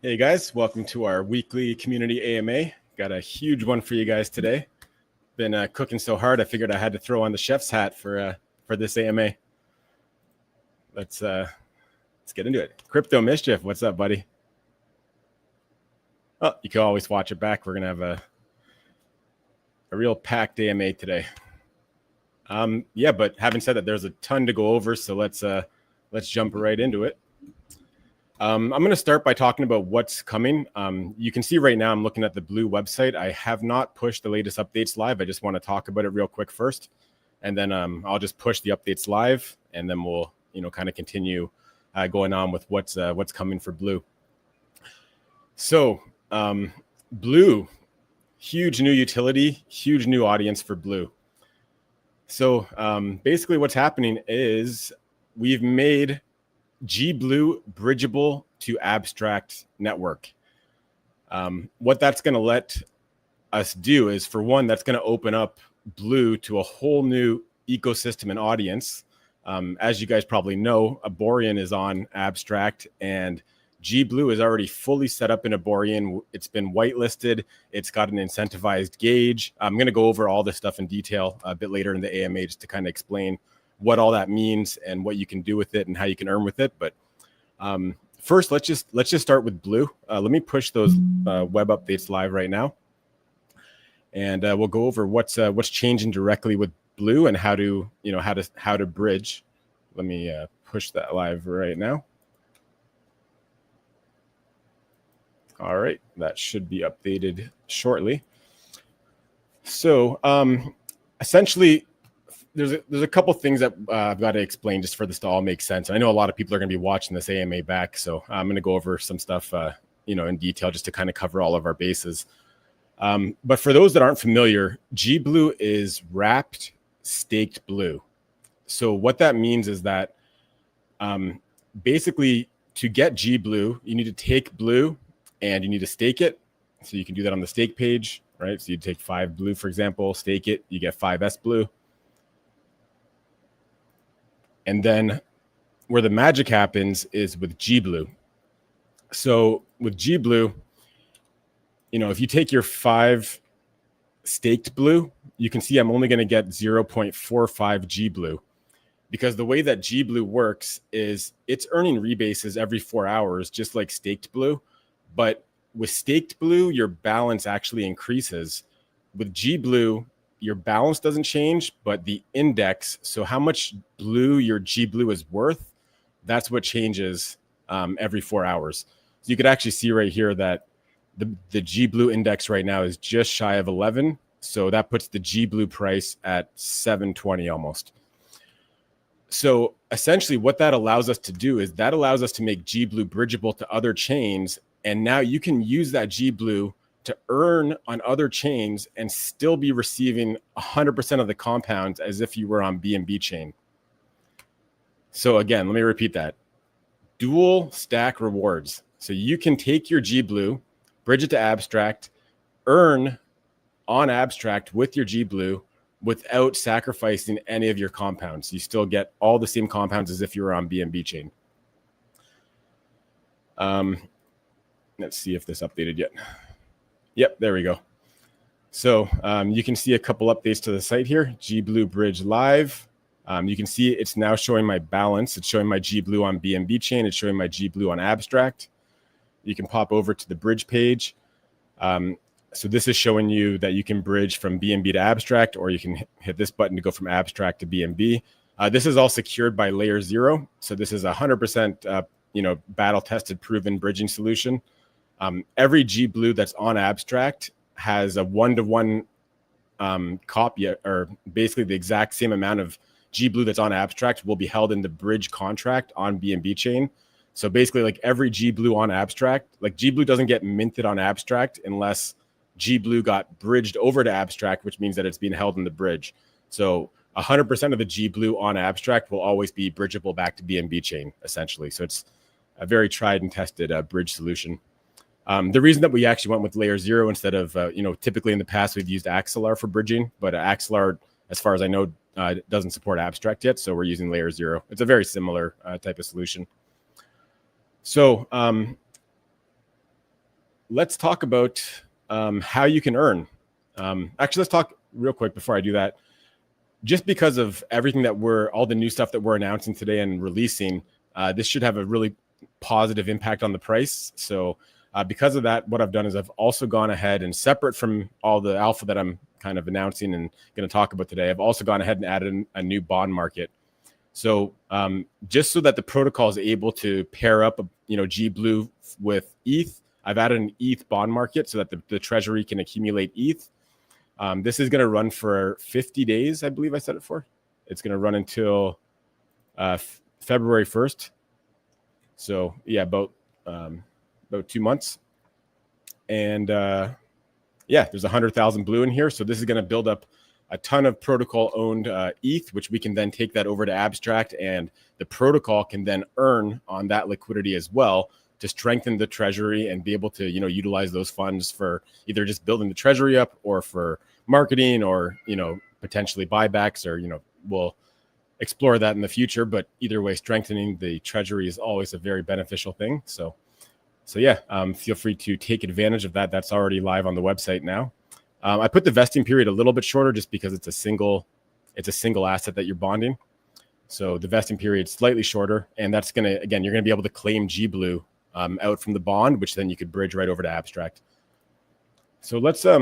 Hey guys, welcome to our weekly community AMA. Got a huge one for you guys today. Been cooking so hard, I figured I had to throw on the chef's hat for this AMA. Let's get into it. Crypto Mischief, what's up, buddy? Oh, you can always watch it back. We're gonna have a real packed AMA today. Yeah, but having said that, there's a ton to go over, so let's jump right into it. I'm going to start by talking about what's coming. You can see right now I'm looking at the Blue website. I have not pushed the latest updates live. I just want to talk about it real quick first, and then I'll just push the updates live, and then we'll kind of continue going on with what's coming for Blue. So Blue, huge new utility, huge new audience for Blue. So basically what's happening is we've made G-Blue bridgeable to abstract network. What that's going to let us do is, for one, that's going to open up Blue to a whole new ecosystem and audience. As you guys probably know, Aborian is on abstract, and G-Blue is already fully set up in Aborian. It's been whitelisted. It's got an incentivized gauge. I'm going to go over all this stuff in detail a bit later in the AMA just to kind of explain what all that means and what you can do with it and how you can earn with it. But first, let's just start with Blue. Let me push those web updates live right now, and we'll go over what's changing directly with Blue and how to bridge. Let me push that live right now. All right, that should be updated shortly. So essentially, there's a couple things that I've got to explain just for this to all make sense. I know a lot of people are going to be watching this AMA back, so I'm going to go over some stuff, in detail just to kind of cover all of our bases. But for those that aren't familiar, G-Blue is wrapped staked Blue. So what that means is that basically to get G-Blue, you need to take Blue and you need to stake it. So you can do that on the stake page, right? So you take 5 Blue, for example, stake it, you get 5S Blue. And then where the magic happens is with G-Blue. So with G-Blue, if you take your 5 staked Blue, you can see I'm only going to get 0.45 G-Blue, because the way that G-Blue works is it's earning rebases every 4 hours, just like staked Blue. But with staked Blue, your balance actually increases. With G-Blue, your balance doesn't change, but the index, so how much Blue your G-Blue is worth, that's what changes every 4 hours. So you could actually see right here that the G-Blue index right now is just shy of 11. So that puts the G-Blue price at 720 almost. So essentially what that allows us to do is that allows us to make G-Blue bridgeable to other chains. And now you can use that G-Blue to earn on other chains and still be receiving 100% of the compounds as if you were on BNB chain. So again, let me repeat that. Dual stack rewards. So you can take your G-Blue, bridge it to abstract, earn on abstract with your G-Blue without sacrificing any of your compounds. You still get all the same compounds as if you were on BNB chain. Let's see if this updated yet. Yep, there we go. So you can see a couple updates to the site here. G-Blue Bridge Live. You can see it's now showing my balance. It's showing my G-Blue on BNB chain. It's showing my G-Blue on abstract. You can pop over to the bridge page. So this is showing you that you can bridge from BNB to abstract, or you can hit this button to go from abstract to BNB. This is all secured by Layer 0. So this is 100% battle-tested, proven bridging solution. Every G-Blue that's on abstract has a 1-to-1 copy, or basically the exact same amount of G-Blue that's on abstract will be held in the bridge contract on BNB chain. So basically, like every G-Blue on abstract, like G-Blue doesn't get minted on abstract unless G-Blue got bridged over to abstract, which means that it's being held in the bridge. So 100% of the G-Blue on abstract will always be bridgeable back to BNB chain, essentially. So it's a very tried and tested bridge solution. The reason that we actually went with Layer 0 instead of, typically in the past we've used Axelar for bridging, but Axelar, as far as I know, doesn't support abstract yet. So we're using Layer 0. It's a very similar type of solution. So let's talk about how you can earn. Actually, let's talk real quick before I do that. Just because of everything that all the new stuff that we're announcing today and releasing, this should have a really positive impact on the price. So because of that, what I've done is I've also gone ahead and, separate from all the alpha that I'm kind of announcing and going to talk about today, I've also gone ahead and added a new bond market. So just so that the protocol is able to pair up, G Blue with ETH, I've added an ETH bond market so that the treasury can accumulate ETH. This is going to run for 50 days, I believe I said it for. It's going to run until February 1st. So yeah, about 2 months. And there's 100,000 blue in here. So this is going to build up a ton of protocol-owned ETH, which we can then take that over to Abstract, and the protocol can then earn on that liquidity as well to strengthen the treasury and be able to, utilize those funds for either just building the treasury up or for marketing or, potentially buybacks, or, we'll explore that in the future. But either way, strengthening the treasury is always a very beneficial thing. So yeah, feel free to take advantage of that. That's already live on the website now. I put the vesting period a little bit shorter just because it's a single asset that you're bonding. So the vesting period is slightly shorter, and that's you're going to be able to claim G Blue out from the bond, which then you could bridge right over to Abstract. So let's let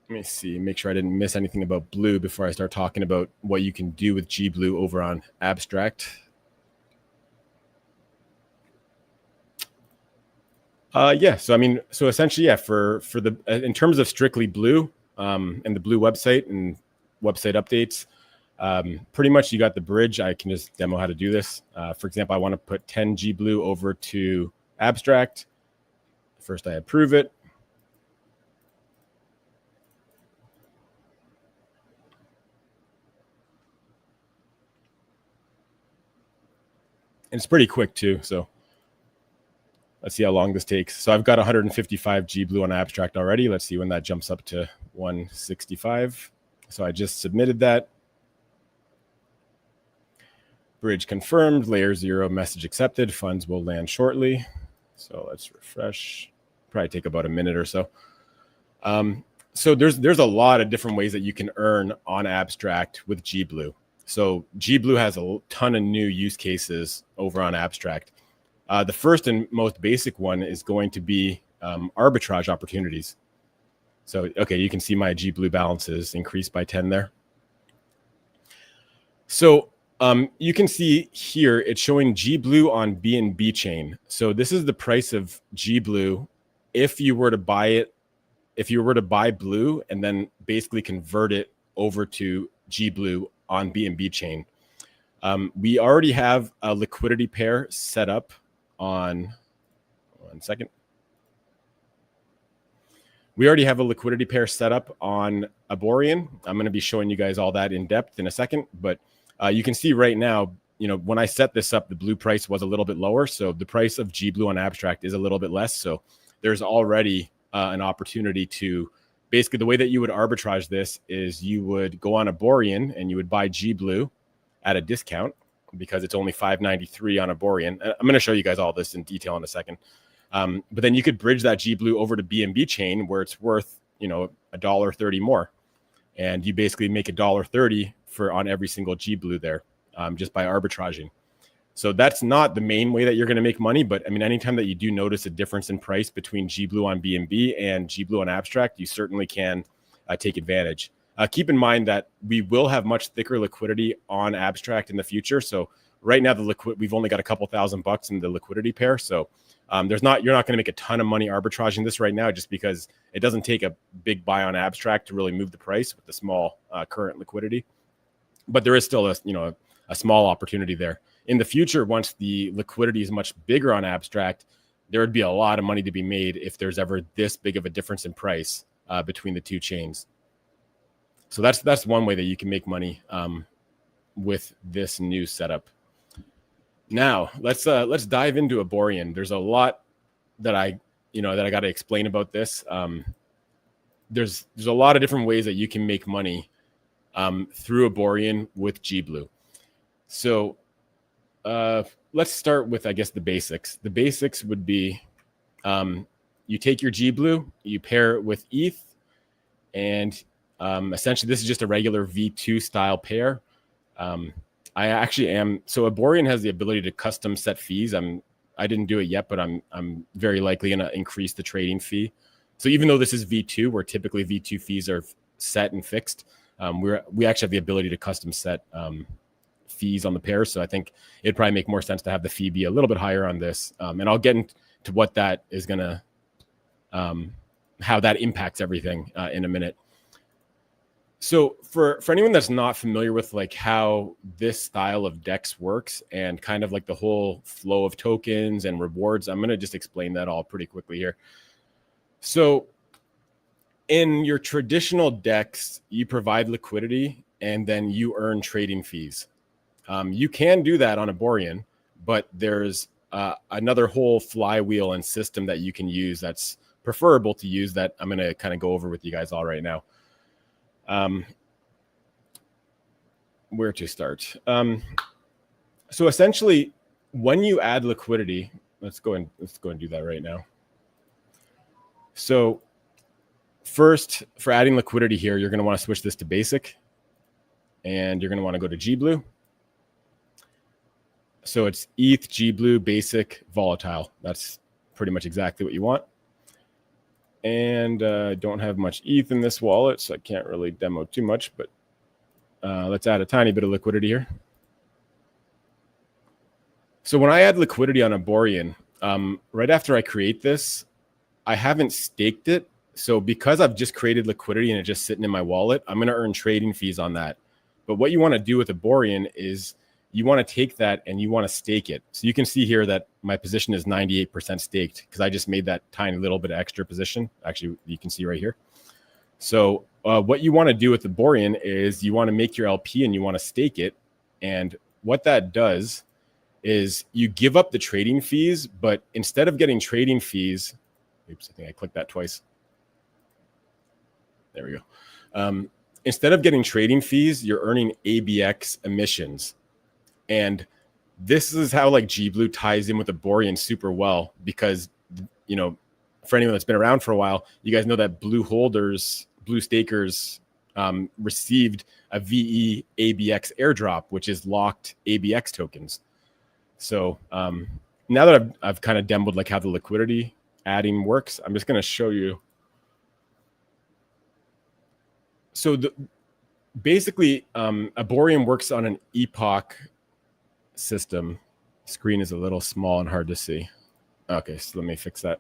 me see, make sure I didn't miss anything about Blue before I start talking about what you can do with G Blue over on Abstract. So essentially, for the in terms of strictly Blue and the Blue website and website updates, pretty much you got the bridge. I can just demo how to do this. For example, I want to put 10 G Blue over to Abstract. First, I approve it. And it's pretty quick too. So let's see how long this takes. So I've got 155 G Blue on Abstract already. Let's see when that jumps up to 165. So I just submitted that. Bridge confirmed, layer 0 message accepted. Funds will land shortly. So let's refresh. Probably take about a minute or so. So there's a lot of different ways that you can earn on Abstract with G Blue. So G Blue has a ton of new use cases over on Abstract. The first and most basic one is going to be arbitrage opportunities. So, okay, you can see my G Blue balances increased by 10 there. So you can see here, it's showing G Blue on BNB chain. So this is the price of G Blue if you were to buy it, if you were to buy Blue and then basically convert it over to G Blue on BNB chain. We already have a liquidity pair set up on, one second. We already have a liquidity pair set up on Aborian. I'm going to be showing you guys all that in depth in a second, but you can see right now, when I set this up, the Blue price was a little bit lower. So the price of G Blue on Abstract is a little bit less. So there's already an opportunity to, basically the way that you would arbitrage this is you would go on Aborian and you would buy G Blue at a discount because it's only $5.93 on Aborian. I'm going to show you guys all this in detail in a second. But then you could bridge that G Blue over to BNB chain where it's worth, $1.30 more. And you basically make $1.30 on every single G Blue there, just by arbitraging. So that's not the main way that you're going to make money. But I mean, anytime that you do notice a difference in price between G Blue on BNB and G Blue on Abstract, you certainly can take advantage. Keep in mind that we will have much thicker liquidity on Abstract in the future. So right now, we've only got a couple $1,000 in the liquidity pair. So you're not going to make a ton of money arbitraging this right now, just because it doesn't take a big buy on Abstract to really move the price with the small current liquidity. But there is still a small opportunity there. In the future, once the liquidity is much bigger on Abstract, there would be a lot of money to be made if there's ever this big of a difference in price between the two chains. So that's one way that you can make money with this new setup. Now let's dive into Aborian. There's a lot that I got to explain about this. There's a lot of different ways that you can make money through Aborian with G Blue. So let's start with, I guess, the basics. The basics would be you take your G Blue, you pair it with ETH, and essentially this is just a regular V2 style pair. I actually am, so Aborian has the ability to custom set fees. I didn't do it yet, but I'm very likely going to increase the trading fee. So even though this is V2, where typically V2 fees are set and fixed, we actually have the ability to custom set fees on the pair. So I think it'd probably make more sense to have the fee be a little bit higher on this. And I'll get into what that is going to, how that impacts everything in a minute. So for anyone that's not familiar with like how this style of DEX works and kind of like the whole flow of tokens and rewards, I'm going to just explain that all pretty quickly here. So in your traditional DEX, you provide liquidity and then you earn trading fees. You can do that on Aborian, but there's another whole flywheel and system that you can use that's preferable to use that I'm going to kind of go over with you guys all right now. Where to start? So essentially, when you add liquidity, let's go and do that right now. So first, for adding liquidity here, you're going to want to switch this to basic, and you're going to want to go to G Blue. So it's ETH, G Blue, basic, volatile. That's pretty much exactly what you want. And don't have much ETH in this wallet, so I can't really demo too much, but let's add a tiny bit of liquidity here. So when I add liquidity on Aborian, right after I create this, I haven't staked it. So because I've just created liquidity and it's just sitting in my wallet, I'm going to earn trading fees on that. But what you want to do with Aborian is you want to take that and you want to stake it. So you can see here that my position is 98% staked because I just made that tiny little bit of extra position. Actually, you can see right here. So what you want to do with Aborian is you want to make your LP and you want to stake it. And what that does is you give up the trading fees, but instead of getting trading fees, oops, I think I clicked that twice. There we go. Instead of getting trading fees, you're earning ABX emissions. And this is how like G Blue ties in with Aborian super well, because, you know, for anyone that's been around for a while, you guys know that blue stakers received a VE ABX airdrop, which is locked ABX tokens. So now that I've kind of demoed like how the liquidity adding works, I'm just going to show you. So basically, Aborian works on an epoch system. Screen is a little small and hard to see. Okay, so let me fix that.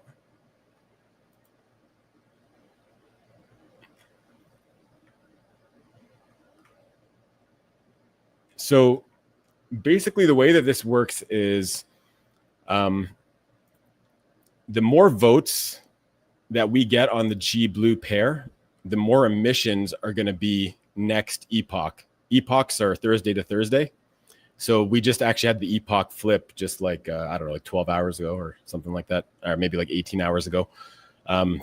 So basically the way that this works is the more votes that we get on the G Blue pair, the more emissions are going to be next epoch. Epochs are Thursday to Thursday. So we just actually had the epoch flip just like, I don't know, like 12 hours ago or something like that, or maybe like 18 hours ago.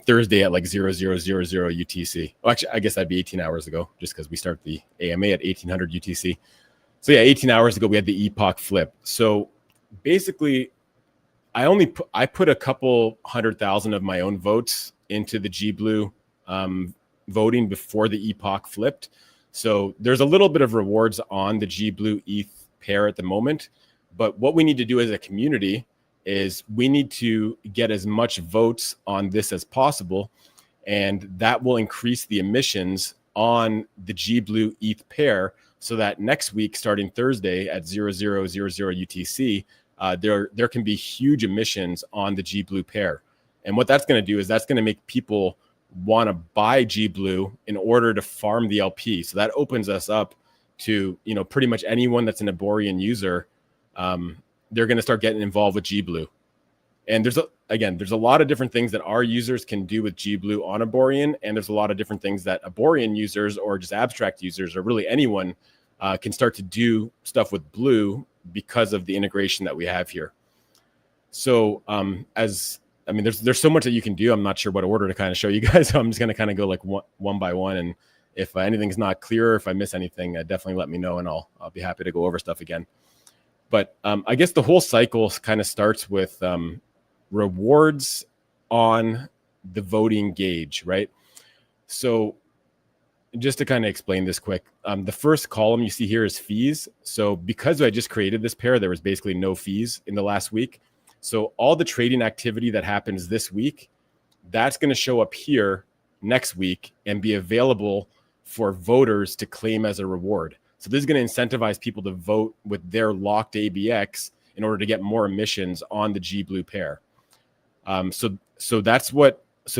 Thursday at like 0000 UTC. Well, actually, I guess that'd be 18 hours ago just because we start the AMA at 1800 UTC. So yeah, 18 hours ago, we had the epoch flip. So basically, I put a couple 100,000 of my own votes into the G Blue voting before the epoch flipped. So there's a little bit of rewards on the G Blue ETH pair at the moment. But what we need to do as a community is we need to get as much votes on this as possible. And that will increase the emissions on the G Blue ETH pair so that next week, starting Thursday at 0000 UTC, there can be huge emissions on the G Blue pair. And what that's going to do is that's going to make people want to buy G Blue in order to farm the LP. So that opens us up to, you know, pretty much anyone that's an Aborian user. They're going to start getting involved with G Blue. And there's a lot of different things that our users can do with G Blue on Aborian. And there's a lot of different things that Aborian users or just abstract users or really anyone can start to do stuff with Blue because of the integration that we have here. So there's so much that you can do. I'm not sure what order to kind of show you guys. So I'm just going to kind of go like one by one. And if anything's not clear, if I miss anything, definitely let me know and I'll be happy to go over stuff again. But I guess the whole cycle kind of starts with rewards on the voting gauge, right? So just to kind of explain this quick, the first column you see here is fees. So because I just created this pair, there was basically no fees in the last week. So all the trading activity that happens this week, that's going to show up here next week and be available for voters to claim as a reward. So this is going to incentivize people to vote with their locked ABX in order to get more emissions on the G Blue pair. So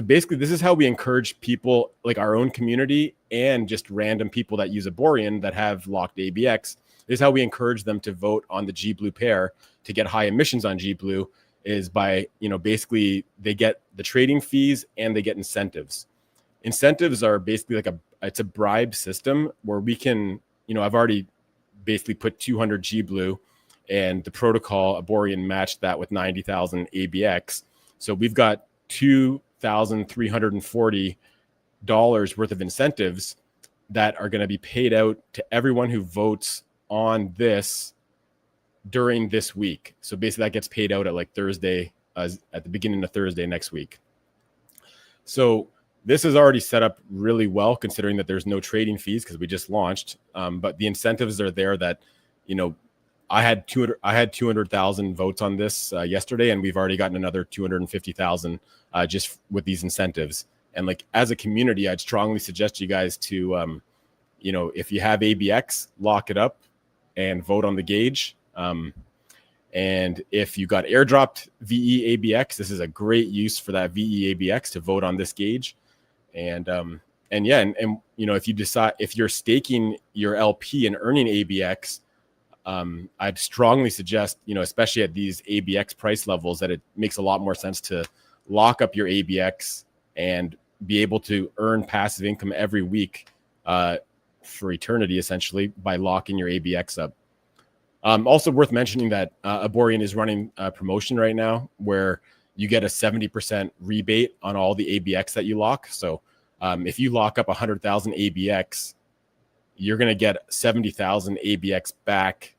basically this is how we encourage people like our own community and just random people that use Aborian that have locked ABX. This is how we encourage them to vote on the G Blue pair to get high emissions on G Blue, is by, basically they get the trading fees and they get incentives. Incentives are basically it's a bribe system where we can, I've already basically put 200 G Blue, and the protocol Aborian matched that with 90,000 ABX. So we've got $2,340 worth of incentives that are going to be paid out to everyone who votes on this during this week. So basically that gets paid out at like Thursday, at the beginning of Thursday next week. So this is already set up really well, considering that there's no trading fees because we just launched. But the incentives are there that, I had 200,000 votes on this yesterday, and we've already gotten another 250,000 just with these incentives. And like as a community, I'd strongly suggest you guys to, if you have ABX, lock it up and vote on the gauge. And if you got airdropped VE ABX, this is a great use for that VE ABX to vote on this gauge. And if you decide, if you're staking your LP and earning ABX, I'd strongly suggest, especially at these ABX price levels, that it makes a lot more sense to lock up your ABX and be able to earn passive income every week for eternity, essentially, by locking your ABX up. Also worth mentioning that Aborian is running a promotion right now where you get a 70% rebate on all the ABX that you lock. So if you lock up 100,000 ABX, you're going to get 70,000 ABX back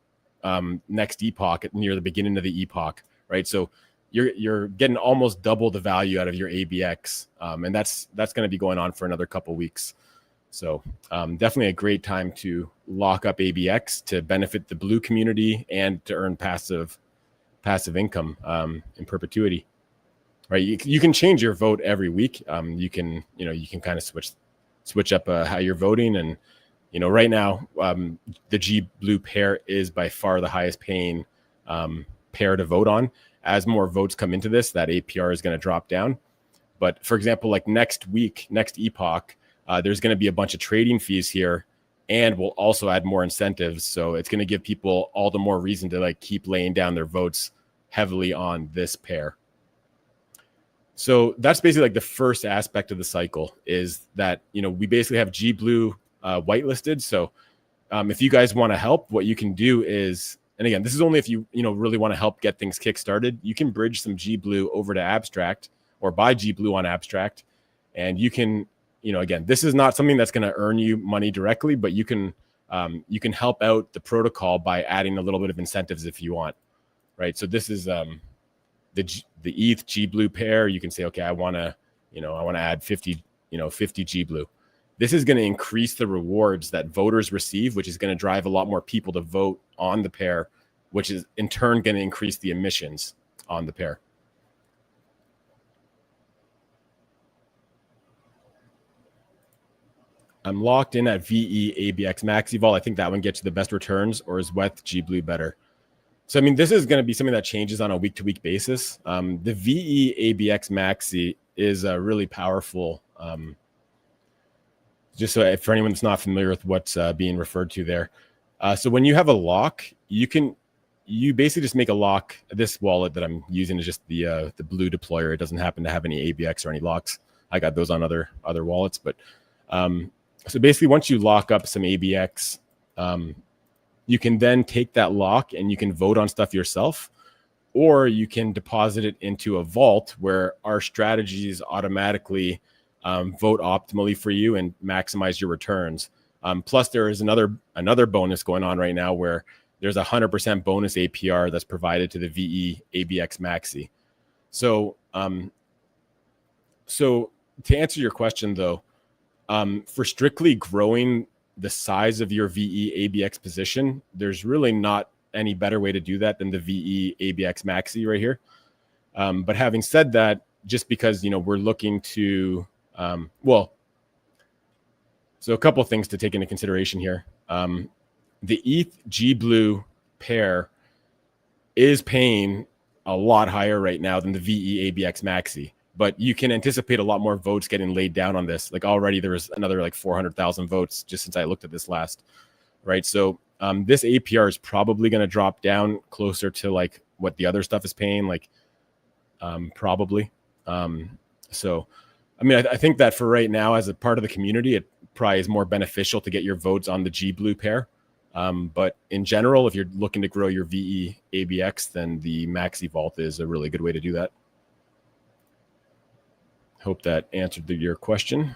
next epoch, near the beginning of the epoch, right? So you're getting almost double the value out of your ABX, and that's going to be going on for another couple weeks. So definitely a great time to lock up ABX to benefit the blue community and to earn passive income in perpetuity. Right? You can change your vote every week. You can kind of switch up how you're voting, and right now the G Blue pair is by far the highest paying pair to vote on. As more votes come into this, that APR is going to drop down. But for example, like next epoch, there's going to be a bunch of trading fees here, and we'll also add more incentives. So it's going to give people all the more reason to keep laying down their votes heavily on this pair. So that's basically the first aspect of the cycle, is that, we basically have G Blue whitelisted. So if you guys want to help, what you can do is, and again, this is only if you really want to help get things kick-started, you can bridge some G Blue over to Abstract or buy G Blue on Abstract. And you can, again, this is not something that's going to earn you money directly, but you can help out the protocol by adding a little bit of incentives if you want, right? So this is the ETH G Blue pair. You can say, okay, I want to add 50 G Blue. This is going to increase the rewards that voters receive, which is going to drive a lot more people to vote on the pair, which is in turn going to increase the emissions on the pair. I'm locked in at VE ABX Maxi Vol. I think that one gets you the best returns, or is WETH G Blue better? So, I mean, this is going to be something that changes on a week-to-week basis. The VE ABX Maxi is a really powerful, just so for anyone that's not familiar with what's being referred to there. So when you have a lock, you basically just make a lock. This wallet that I'm using is just the blue deployer. It doesn't happen to have any ABX or any locks. I got those on other wallets, but so basically once you lock up some ABX, you can then take that lock and you can vote on stuff yourself, or you can deposit it into a vault where our strategies automatically vote optimally for you and maximize your returns. Plus, there is another bonus going on right now where there's 100% bonus APR that's provided to the VE ABX Maxi. So So to answer your question though, for strictly growing the size of your VE ABX position, there's really not any better way to do that than the VE ABX Maxi right here. But having said that, just because, we're looking to, so a couple of things to take into consideration here. The ETH G Blue pair is paying a lot higher right now than the VE ABX Maxi, but you can anticipate a lot more votes getting laid down on this. Like already there was another like 400,000 votes just since I looked at this last, right? So this APR is probably going to drop down closer to like what the other stuff is paying, like probably. So, I mean, I think that for right now, as a part of the community, it probably is more beneficial to get your votes on the G Blue pair. But in general, if you're looking to grow your VE ABX, then the Maxi Vault is a really good way to do that. Hope that answered your question.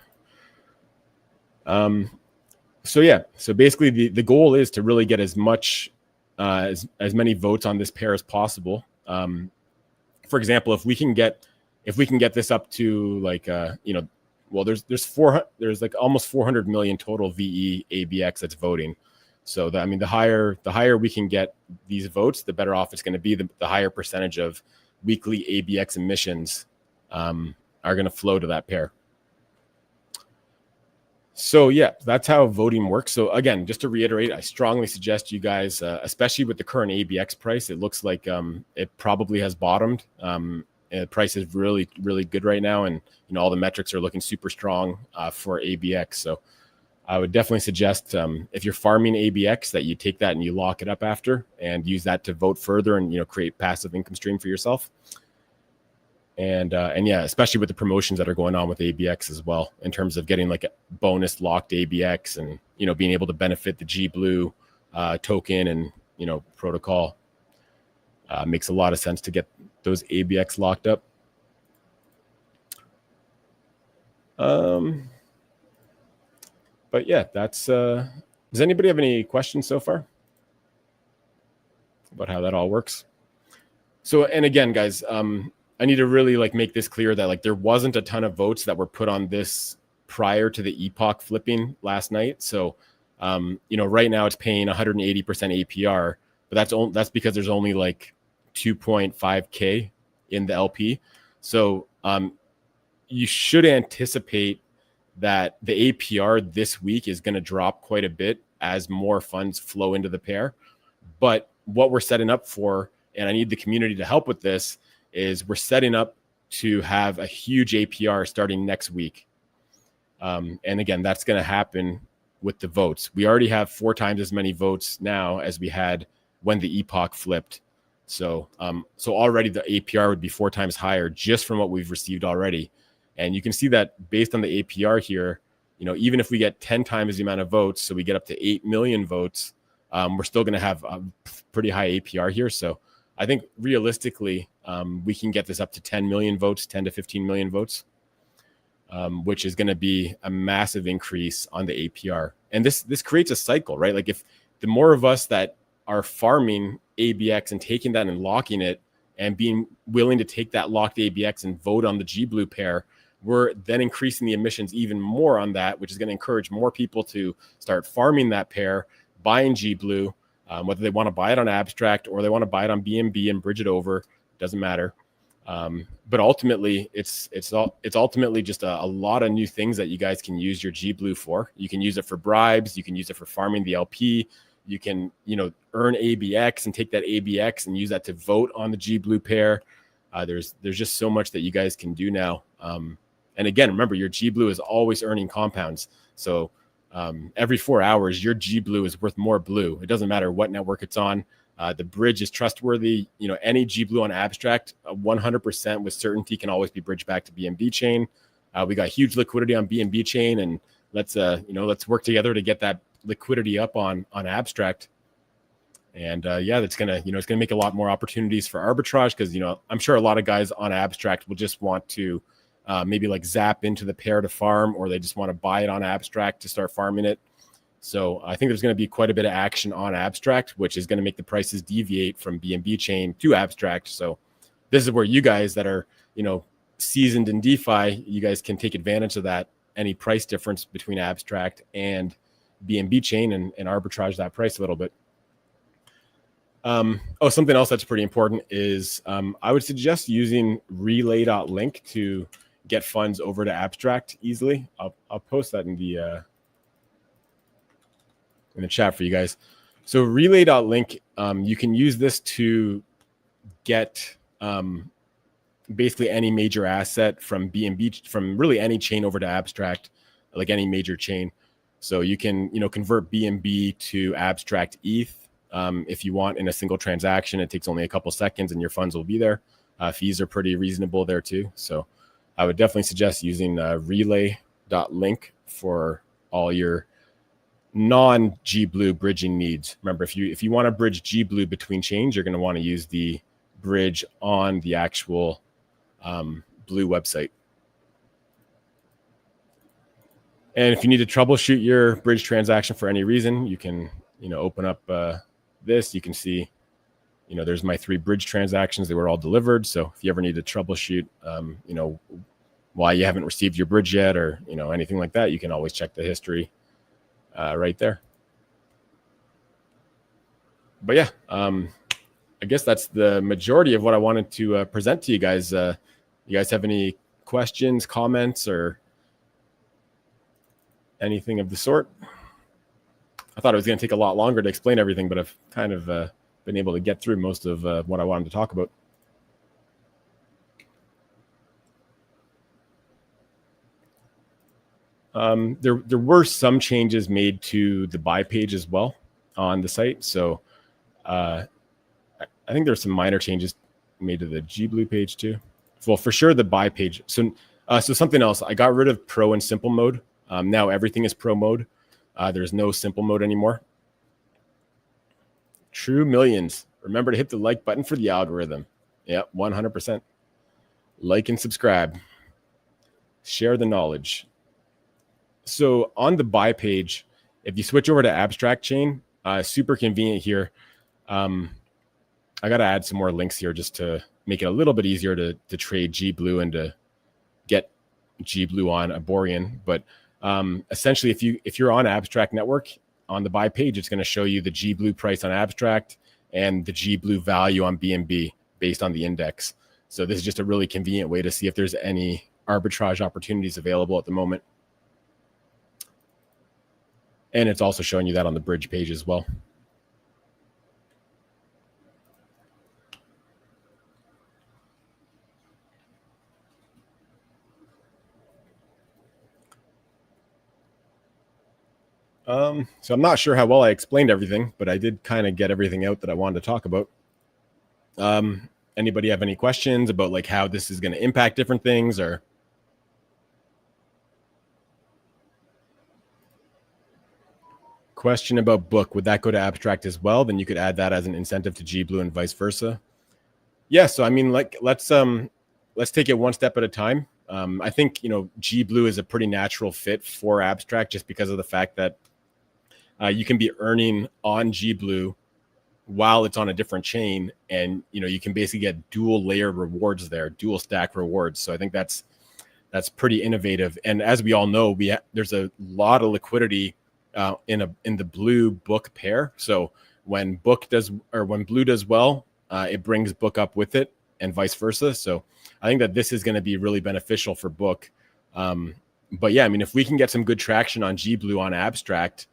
So yeah, so basically the goal is to really get as much, as many votes on this pair as possible. For example, if we can get this up to like, well, there's like almost 400 million total VE ABX that's voting. So I mean, the higher we can get these votes, the better off it's going to be. The higher percentage of weekly ABX emissions are going to flow to that pair. So yeah, that's how voting works. So again, just to reiterate, I strongly suggest you guys, especially with the current ABX price, it looks like it probably has bottomed. The price is really, really good right now, and all the metrics are looking super strong for ABX. So I would definitely suggest if you're farming ABX that you take that and you lock it up after and use that to vote further and create passive income stream for yourself. And yeah, especially with the promotions that are going on with ABX as well, in terms of getting like a bonus locked ABX and being able to benefit the G Blue token and protocol. Makes a lot of sense to get those ABX locked up. But yeah, that's does anybody have any questions so far about how that all works? So, and again, guys, I need to really make this clear that there wasn't a ton of votes that were put on this prior to the epoch flipping last night. So, right now it's paying 180% APR, but that's because there's only 2.5K in the LP. So, you should anticipate that the APR this week is going to drop quite a bit as more funds flow into the pair. But what we're setting up for, and I need the community to help with this, is we're setting up to have a huge APR starting next week. And again, that's going to happen with the votes. We already have 4 times as many votes now as we had when the epoch flipped. So, so already the APR would be 4 times higher just from what we've received already. And you can see that based on the APR here, even if we get 10 times the amount of votes, so we get up to 8 million votes, we're still going to have a pretty high APR here. So I think realistically, we can get this up to 10 million votes, 10 to 15 million votes, which is going to be a massive increase on the APR. And this creates a cycle, right? Like if the more of us that are farming ABX and taking that and locking it and being willing to take that locked ABX and vote on the G Blue pair, we're then increasing the emissions even more on that, which is going to encourage more people to start farming that pair, buying G Blue, whether they want to buy it on Abstract or they want to buy it on BNB and bridge it over, doesn't matter. But ultimately, it's ultimately just a lot of new things that you guys can use your G Blue for. You can use it for bribes. You can use it for farming the LP. You can, earn ABX and take that ABX and use that to vote on the G Blue pair. There's just so much that you guys can do now. And again, remember, your G Blue is always earning compounds. So every 4 hours, your G Blue is worth more blue. It doesn't matter what network it's on. The bridge is trustworthy. Any G Blue on Abstract, 100% with certainty can always be bridged back to BNB chain. We got huge liquidity on BNB chain, and let's work together to get that liquidity up on Abstract. And yeah, that's gonna it's gonna make a lot more opportunities for arbitrage, because I'm sure a lot of guys on Abstract will just want to maybe zap into the pair to farm, or they just want to buy it on Abstract to start farming it. So I think there's going to be quite a bit of action on Abstract, which is going to make the prices deviate from BNB chain to Abstract. So this is where you guys that are seasoned in DeFi, you guys can take advantage of that, any price difference between Abstract and BNB chain, and arbitrage that price a little bit. Something else that's pretty important is I would suggest using relay.link to get funds over to Abstract easily. I'll post that in the chat for you guys. So relay.link, you can use this to get basically any major asset from BNB, from really any chain over to Abstract, like any major chain. So you can, convert BNB to Abstract ETH if you want in a single transaction. It takes only a couple seconds and your funds will be there. Fees are pretty reasonable there too. So I would definitely suggest using relay.link for all your non-GBlue bridging needs. Remember, if you want to bridge GBlue between chains, you're going to want to use the bridge on the actual Blue website. And if you need to troubleshoot your bridge transaction for any reason, you can, open up this. You can see, there's my 3 bridge transactions. They were all delivered. So if you ever need to troubleshoot, why you haven't received your bridge yet, or, anything like that, you can always check the history right there. But yeah, I guess that's the majority of what I wanted to present to you guys. You guys have any questions, comments, or anything of the sort? I thought it was going to take a lot longer to explain everything, but I've kind of been able to get through most of what I wanted to talk about. There were some changes made to the buy page as well on the site. So I think there's some minor changes made to the GBlue page too. Well, for sure the buy page. So something else, I got rid of pro and simple mode. Now everything is pro mode. There's no simple mode anymore. True millions. Remember to hit the like button for the algorithm. Yeah, 100%. Like and subscribe. Share the knowledge. So on the buy page, if you switch over to Abstract chain, super convenient here. I got to add some more links here just to make it a little bit easier to trade GBlue and to get GBlue on Aborian. But essentially, if you're on Abstract Network, on the buy page, it's going to show you the GBlue price on Abstract and the GBlue value on BNB based on the index. So this is just a really convenient way to see if there's any arbitrage opportunities available at the moment. And it's also showing you that on the bridge page as well. So I'm not sure how well I explained everything, but I did kind of get everything out that I wanted to talk about. Anybody have any questions about like how this is going to impact different things, or? Question about book, would that go to Abstract as well? Then you could add that as an incentive to GBlue and vice versa. Yeah, so I mean, like let's take it one step at a time. I think GBlue is a pretty natural fit for Abstract just because of the fact that you can be earning on GBlue while it's on a different chain, and you can basically get dual layered rewards there, dual stack rewards. So I think that's pretty innovative. And as we all know, there's a lot of liquidity in the Blue book pair. So when Blue does well, it brings book up with it, and vice versa. So I think that this is going to be really beneficial for book. But yeah, I mean, if we can get some good traction on GBlue on Abstract,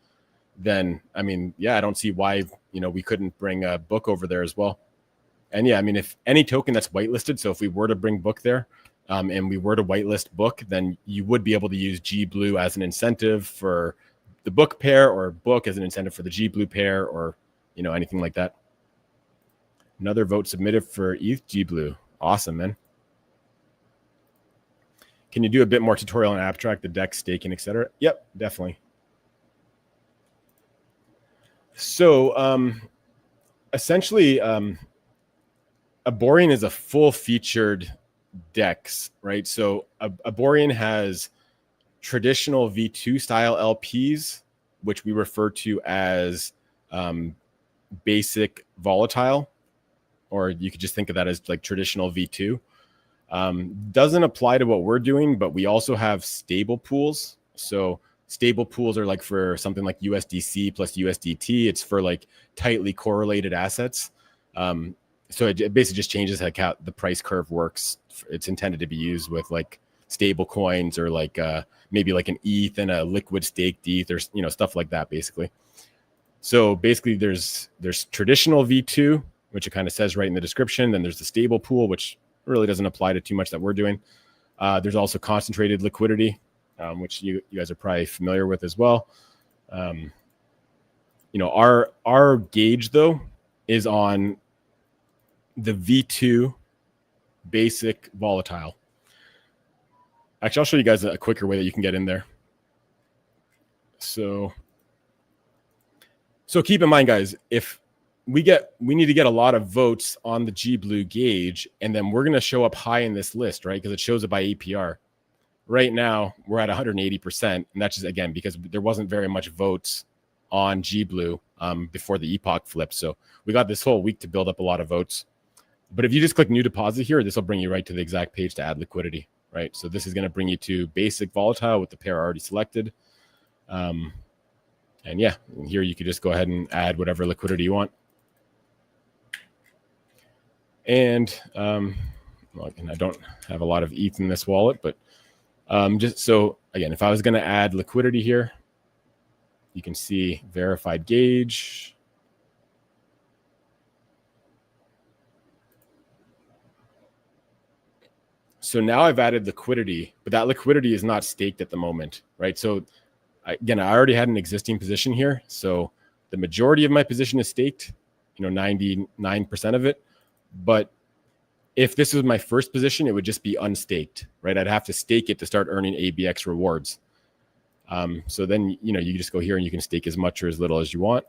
then I mean, yeah, I don't see why we couldn't bring a book over there as well. And yeah, I mean, if any token that's whitelisted, so if we were to bring book there, and we were to whitelist book, then you would be able to use GBlue as an incentive for the book pair, or book as an incentive for the GBlue pair, or anything like that. Another vote submitted for ETH GBlue. Awesome, man. Can you do a bit more tutorial on Abstract, the DEX, staking, etc.? Yep, definitely. So essentially, Aborian is a full-featured DEX, right? So Aborian has traditional V2 style LPs, which we refer to as basic volatile, or you could just think of that as like traditional V2. Doesn't apply to what we're doing, but we also have stable pools. So stable pools are like for something like USDC plus USDT. It's for like tightly correlated assets. So it basically just changes how the price curve works. It's intended to be used with like stable coins or like maybe like an ETH and a liquid staked ETH or stuff like that basically. So basically there's traditional V2, which it kind of says right in the description. Then there's the stable pool, which really doesn't apply to too much that we're doing. There's also concentrated liquidity, which you guys are probably familiar with as well. Our gauge though is on the V2 basic volatile. Actually, I'll show you guys a quicker way that you can get in there. So keep in mind, guys, if we need to get a lot of votes on the GBlue gauge, and then we're going to show up high in this list, right? Because it shows it by APR. Right now, we're at 180%, and that's just, again, because there wasn't very much votes on GBlue before the epoch flip. So we got this whole week to build up a lot of votes. But if you just click new deposit here, this will bring you right to the exact page to add liquidity, right? So this is going to bring you to basic volatile with the pair already selected. And yeah, here you could just go ahead and add whatever liquidity you want. And I don't have a lot of ETH in this wallet, but just so again, if I was going to add liquidity here, you can see verified gauge. So now I've added liquidity, but that liquidity is not staked at the moment, right? So again, I already had an existing position here. So the majority of my position is staked, 99% of it. But if this was my first position, it would just be unstaked, right? I'd have to stake it to start earning ABX rewards. So then, you just go here and you can stake as much or as little as you want.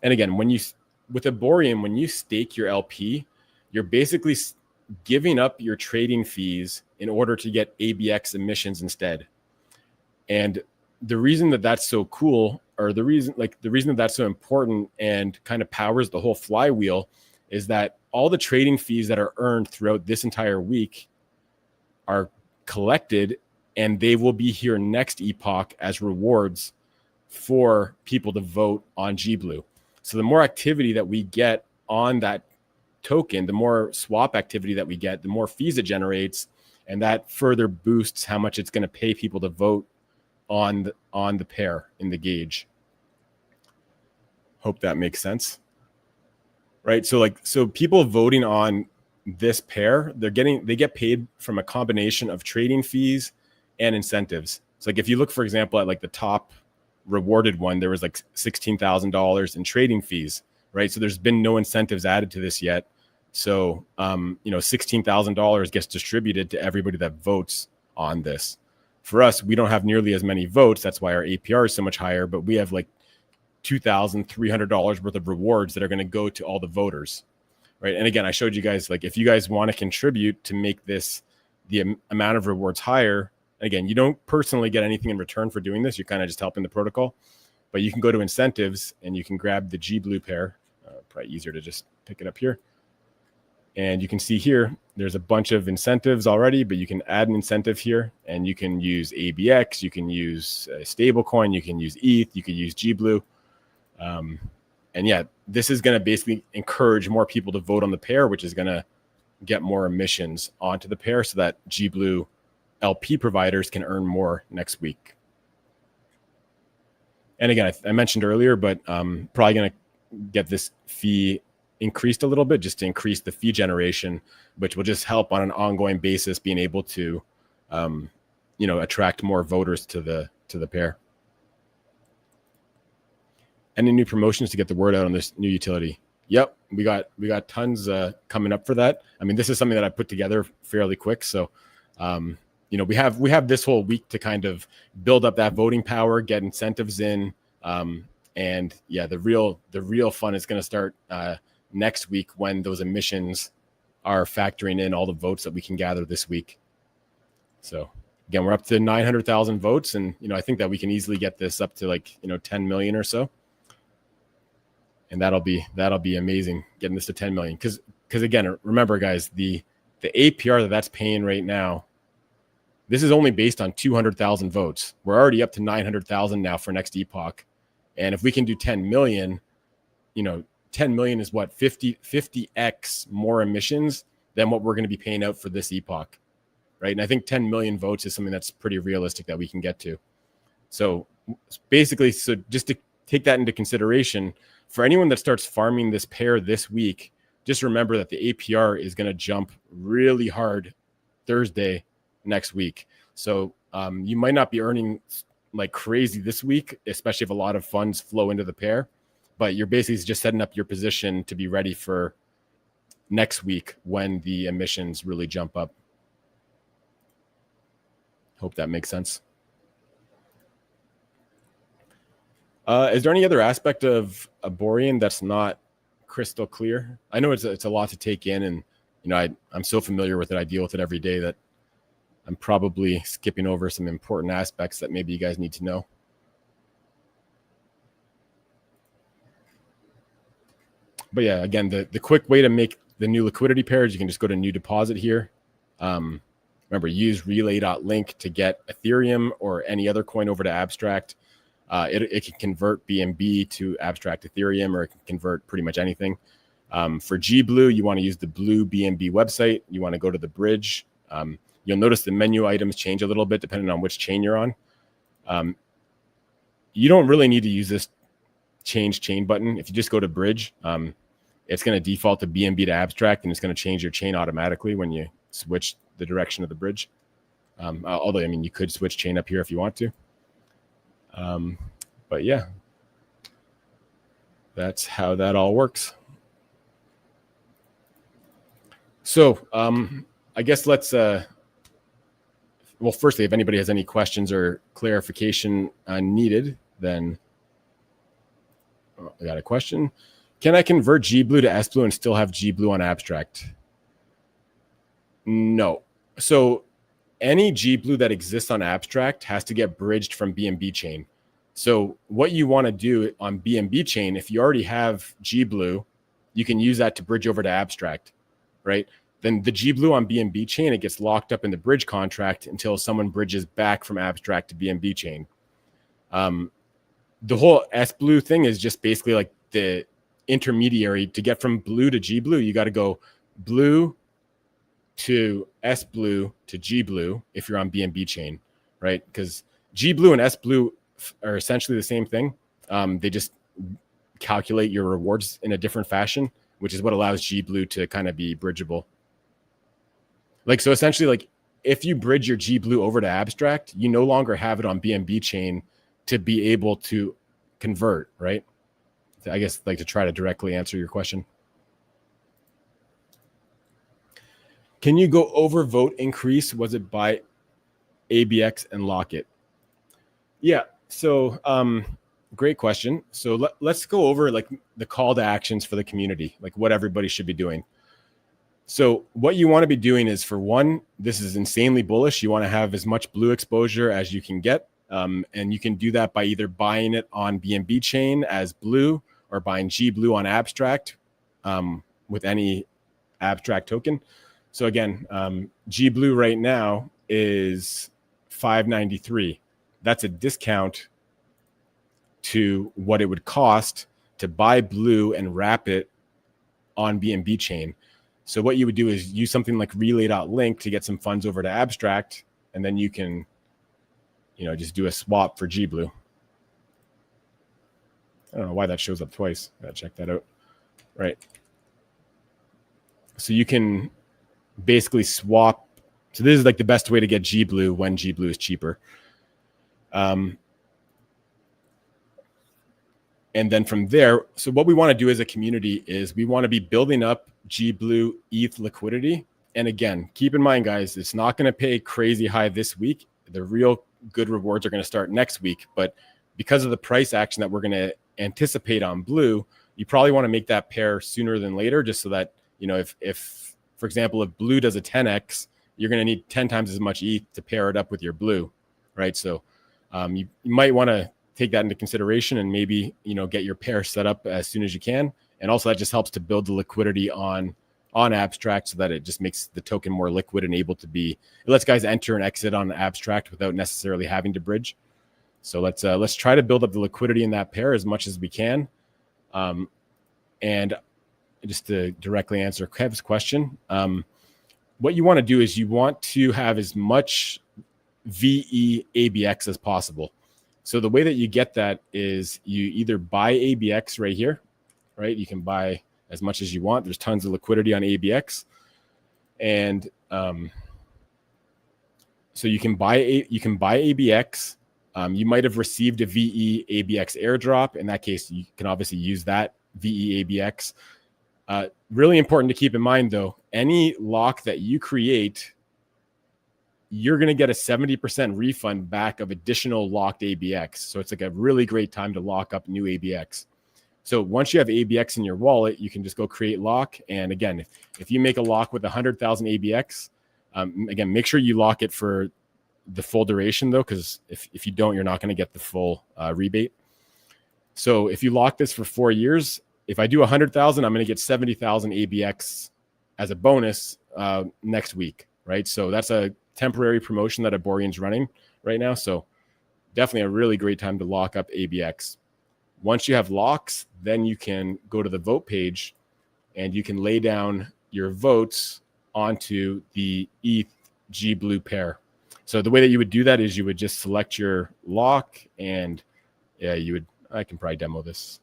And again, with Aborian, when you stake your LP, you're basically giving up your trading fees in order to get ABX emissions instead. And the reason that that's so cool, or the reason that that's so important and kind of powers the whole flywheel, is that all the trading fees that are earned throughout this entire week are collected, and they will be here next epoch as rewards for people to vote on GBlue. So the more activity that we get on that token, the more swap activity that we get, the more fees it generates, and that further boosts how much it's going to pay people to vote on the pair in the gauge. Hope that makes sense. Right? So people voting on this pair, they get paid from a combination of trading fees and incentives. So like if you look, for example, at like the top rewarded one, there was like $16,000 in trading fees, right? So there's been no incentives added to this yet. So, $16,000 gets distributed to everybody that votes on this. For us, we don't have nearly as many votes. That's why our APR is so much higher, but we have like $2,300 worth of rewards that are going to go to all the voters, right? And again, I showed you guys, like, if you guys want to contribute to make this, the amount of rewards higher, again, you don't personally get anything in return for doing this. You're kind of just helping the protocol, but you can go to incentives and you can grab the GBlue pair. Probably easier to just pick it up here. And you can see here, there's a bunch of incentives already, but you can add an incentive here, and you can use ABX, you can use a stable coin, you can use ETH, you can use GBlue. And yeah, this is going to basically encourage more people to vote on the pair, which is going to get more emissions onto the pair so that GBlue LP providers can earn more next week. And again, I mentioned earlier, but probably going to get this fee increased a little bit just to increase the fee generation, which will just help on an ongoing basis being able to, attract more voters to the pair. Any new promotions to get the word out on this new utility? Yep, we got tons coming up for that. I mean, this is something that I put together fairly quick. So, we have this whole week to kind of build up that voting power, get incentives in, and yeah, the real fun is going to start next week when those emissions are factoring in all the votes that we can gather this week. So again, we're up to 900,000 votes, and I think that we can easily get this up to 10 million or so. And that'll be amazing getting this to 10 million. Because again, remember guys, the the APR that's paying right now, this is only based on 200,000 votes. We're already up to 900,000 now for next epoch. And if we can do 10 million, 10 million is what, 50x more emissions than what we're going to be paying out for this epoch, right? And I think 10 million votes is something that's pretty realistic that we can get to. So basically, just to take that into consideration, for anyone that starts farming this pair this week, just remember that the APR is going to jump really hard Thursday next week. So you might not be earning like crazy this week, especially if a lot of funds flow into the pair, but you're basically just setting up your position to be ready for next week when the emissions really jump up. Hope that makes sense. Is there any other aspect of Aborian that's not crystal clear? I know it's a lot to take in, and I'm so familiar with it. I deal with it every day that I'm probably skipping over some important aspects that maybe you guys need to know. But yeah, again, the quick way to make the new liquidity pair is you can just go to new deposit here. Remember, use relay.link to get Ethereum or any other coin over to Abstract. It can convert BNB to Abstract Ethereum, or it can convert pretty much anything. For GBlue, you want to use the Blue BNB website. You want to go to the bridge. You'll notice the menu items change a little bit depending on which chain you're on. You don't really need to use this change chain button. If you just go to bridge, it's going to default to BNB to Abstract, and it's going to change your chain automatically when you switch the direction of the bridge. Although, you could switch chain up here if you want to. But yeah, that's how that all works. So I guess let's, well, firstly, if anybody has any questions or clarification needed, then I got a question. Can I convert GBlue to SBlue and still have GBlue on Abstract? No. So any GBlue that exists on Abstract has to get bridged from BNB chain. So what you want to do on BNB chain, if you already have GBlue, you can use that to bridge over to Abstract, right? Then the GBlue on BNB chain, it gets locked up in the bridge contract until someone bridges back from Abstract to BNB chain. The whole SBlue thing is just basically like the intermediary. To get from blue to GBlue, you got to go blue to SBlue to GBlue if you're on BNB chain, right? Because GBlue and SBlue are essentially the same thing. They just calculate your rewards in a different fashion, which is what allows GBlue to kind of be bridgeable. Like, so essentially, like if you bridge your GBlue over to Abstract, you no longer have it on BNB chain to be able to convert, right? I guess like to try to directly answer your question. Can you go over vote increase? Was it by ABX and lock it? Yeah. So great question. So let's go over like the call to actions for the community, like what everybody should be doing. So what you want to be doing is, for one, this is insanely bullish. You want to have as much blue exposure as you can get. And you can do that by either buying it on BNB chain as blue or buying GBlue on Abstract with any Abstract token. So again, GBlue right now is 593. That's a discount to what it would cost to buy blue and wrap it on BNB chain. So what you would do is use something like relay.link to get some funds over to Abstract, and then you can, just do a swap for GBlue. I don't know why that shows up twice. Gotta check that out. Right. So you can basically swap. So this is like the best way to get GBlue when GBlue is cheaper. And then from there, so what we want to do as a community is we want to be building up GBlue ETH liquidity. And again, keep in mind, guys, it's not going to pay crazy high this week. The real good rewards are going to start next week. But because of the price action that we're going to anticipate on blue, you probably want to make that pair sooner than later, just so that, if for example, if blue does a 10x, you're going to need 10 times as much ETH to pair it up with your blue, right? So you might want to take that into consideration and maybe, get your pair set up as soon as you can. And also that just helps to build the liquidity on on Abstract so that it just makes the token more liquid and able to be, it lets guys enter and exit on Abstract without necessarily having to bridge. So let's try to build up the liquidity in that pair as much as we can. And just to directly answer Kev's question, what you want to do is you want to have as much VE ABX as possible. So the way that you get that is you either buy ABX right here, right? You can buy as much as you want. There's tons of liquidity on ABX. And so you can buy ABX. You might have received a VE ABX airdrop. In that case, you can obviously use that VE ABX. Really important to keep in mind, though, any lock that you create, you're going to get a 70% refund back of additional locked ABX. So it's like a really great time to lock up new ABX. So once you have ABX in your wallet, you can just go create lock. And again, if you make a lock with 100,000 ABX, again, make sure you lock it for the full duration, though, because if you don't, you're not going to get the full rebate. So if you lock this for 4 years, if I do 100,000, I'm going to get 70,000 ABX as a bonus next week, right? So that's a temporary promotion that Aborian's running right now. So definitely a really great time to lock up ABX. Once you have locks, then you can go to the vote page and you can lay down your votes onto the ETH G Blue pair. So the way that you would do that is you would just select your lock and I can probably demo this.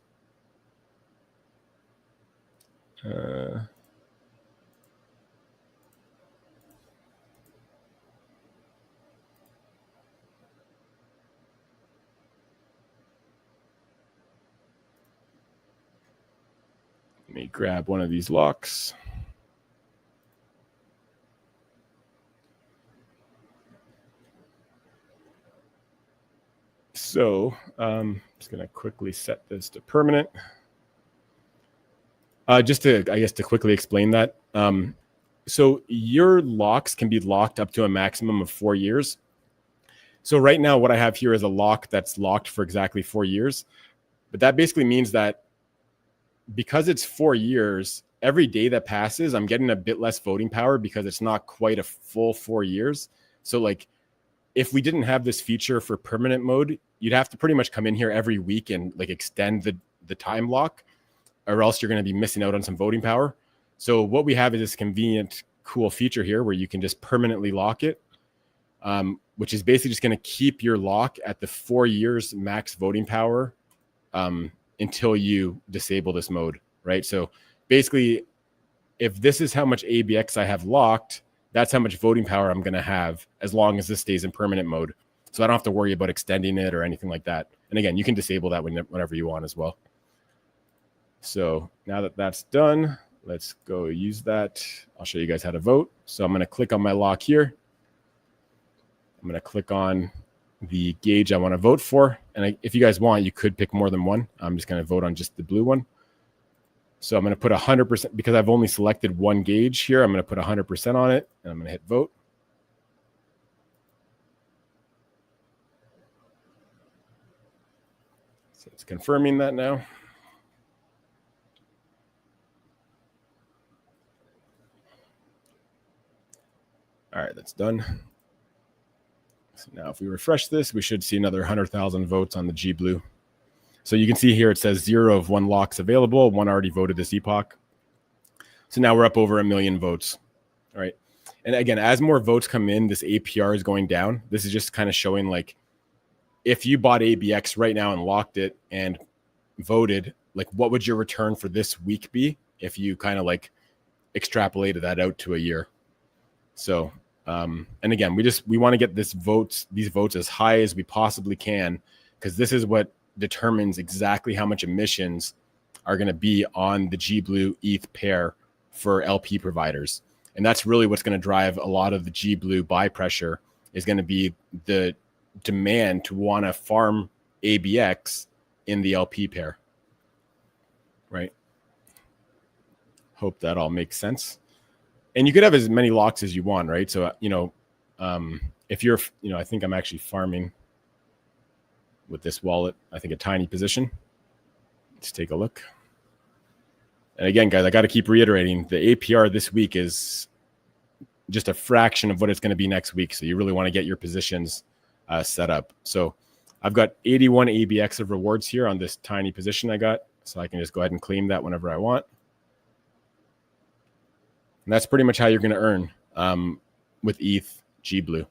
Let me grab one of these locks. So I'm just going to quickly set this to permanent. Just to, I guess, to quickly explain that. So your locks can be locked up to a maximum of 4 years. So right now what I have here is a lock that's locked for exactly 4 years. But that basically means that because it's 4 years, every day that passes, I'm getting a bit less voting power because it's not quite a full 4 years. So like if we didn't have this feature for permanent mode, you'd have to pretty much come in here every week and like extend the time lock, or else you're going to be missing out on some voting power. So what we have is this convenient, cool feature here where you can just permanently lock it, which is basically just going to keep your lock at the 4 years max voting power until you disable this mode, right? So basically, if this is how much ABX I have locked, that's how much voting power I'm going to have as long as this stays in permanent mode. So I don't have to worry about extending it or anything like that. And again, you can disable that whenever you want as well. So now that that's done, let's go use that. I'll show you guys how to vote. So I'm going to click on my lock here. I'm going to click on the gauge I want to vote for. And if you guys want, you could pick more than one. I'm just going to vote on just the blue one. So I'm going to put 100%, because I've only selected one gauge here. I'm going to put 100% on it, and I'm going to hit vote. So it's confirming that now. All right, that's done. So now if we refresh this, we should see another 100,000 votes on the G Blue. So you can see here it says 0 of 1 locks available. 1 already voted this epoch. So now we're up over 1 million votes. All right. And again, as more votes come in, this APR is going down. This is just kind of showing like if you bought ABX right now and locked it and voted, like what would your return for this week be if you kind of like extrapolated that out to a year? So, and again, we want to get these votes as high as we possibly can, because this is what determines exactly how much emissions are going to be on the G Blue ETH pair for LP providers. And that's really what's going to drive a lot of the G Blue buy pressure, is going to be the demand to want to farm ABX in the LP pair. Right. Hope that all makes sense. And you could have as many locks as you want, right? So, if you're, I think I'm actually farming with this wallet, I think a tiny position. Let's take a look. And again, guys, I got to keep reiterating, the APR this week is just a fraction of what it's going to be next week. So you really want to get your positions set up. So I've got 81 ABX of rewards here on this tiny position I got. So I can just go ahead and claim that whenever I want. And that's pretty much how you're going to earn with ETH GBlue.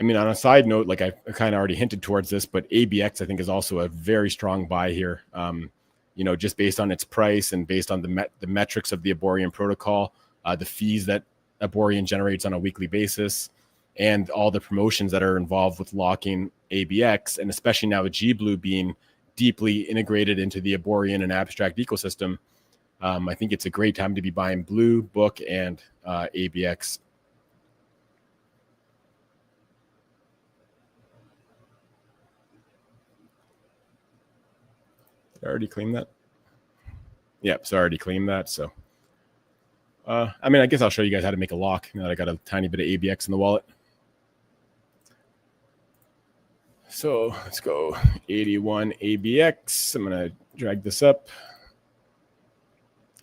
I mean, on a side note, like I kind of already hinted towards this, but ABX I think is also a very strong buy here. You know, just based on its price and based on the metrics of the Aborian protocol, the fees that Aborian generates on a weekly basis, and all the promotions that are involved with locking ABX, and especially now with GBlue being deeply integrated into the Aborian and Abstract ecosystem, I think it's a great time to be buying Blue, Book, and ABX. I already claimed that. Yep, so I already claimed that. So, I mean, I guess I'll show you guys how to make a lock now that I got a tiny bit of ABX in the wallet. So let's go 81 ABX. I'm going to drag this up.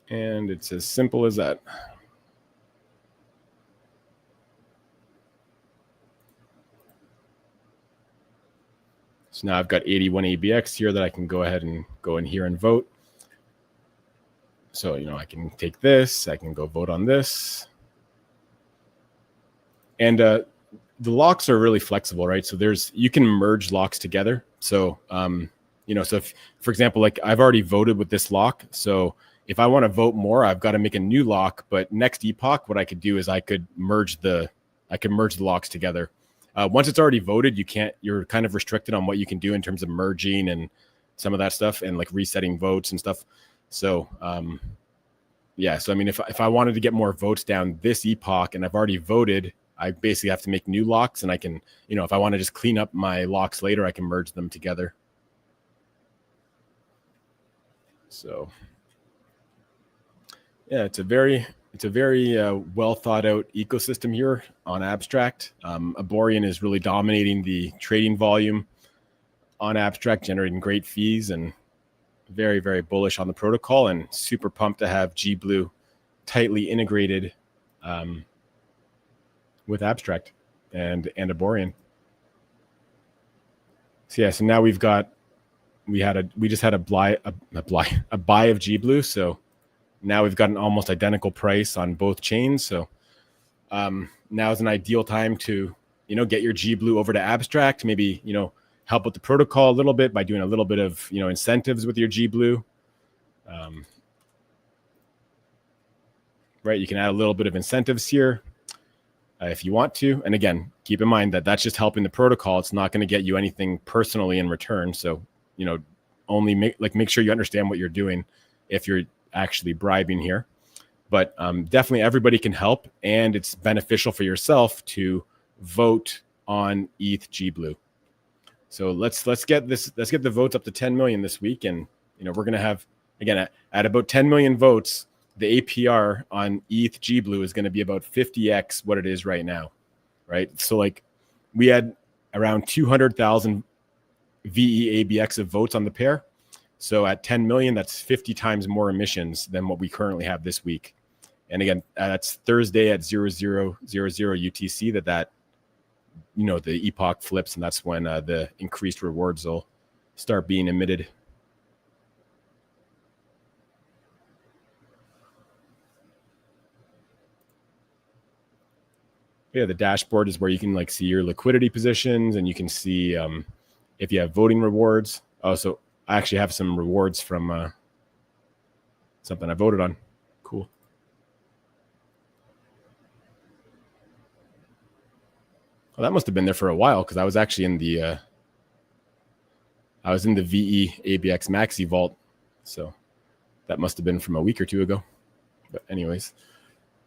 And it's as simple as that. So now I've got 81 ABX here that I can go ahead and go in here and vote. So, you know, I can take this, I can go vote on this. And the locks are really flexible, right? So you can merge locks together. So, you know, so if, for example, like I've already voted with this lock. So if I want to vote more, I've got to make a new lock. But next epoch, what I could do is I could merge the locks together. Once it's already voted, you're kind of restricted on what you can do in terms of merging and some of that stuff and like resetting votes and stuff. So, yeah, so I mean, if I wanted to get more votes down this epoch and I've already voted, I basically have to make new locks, and I can, you know, if I want to just clean up my locks later, I can merge them together. So, yeah, it's a very well thought out ecosystem here on Abstract. Aborian is really dominating the trading volume on Abstract, generating great fees, and very, very bullish on the protocol, and super pumped to have GBlue tightly integrated with Abstract and Aborian. So yeah, so now we just had a buy of GBlue. So now we've got an almost identical price on both chains. So now is an ideal time to, you know, get your GBlue over to Abstract, maybe, you know, help with the protocol a little bit by doing a little bit of, you know, incentives with your GBlue. Right, you can add a little bit of incentives here if you want to. And again, keep in mind that that's just helping the protocol. It's not going to get you anything personally in return. So, you know, only make sure you understand what you're doing if you're actually bribing here. But definitely everybody can help, and it's beneficial for yourself to vote on ETH GBlue. So let's get the votes up to 10 million this week, and you know, we're going to have, again, at about 10 million votes, the APR on ETH GBlue is going to be about 50x what it is right now, right? So like we had around 200,000 VE ABX of votes on the pair. So at 10 million, that's 50 times more emissions than what we currently have this week. And again, that's Thursday at 0000 UTC that you know, the epoch flips, and that's when the increased rewards will start being emitted. Yeah, the dashboard is where you can like see your liquidity positions, and you can see if you have voting rewards. Oh, so I actually have some rewards from something I voted on. Cool. Well, that must have been there for a while, because I was actually in the VE ABX Maxi vault, so that must have been from a week or two ago. But anyways,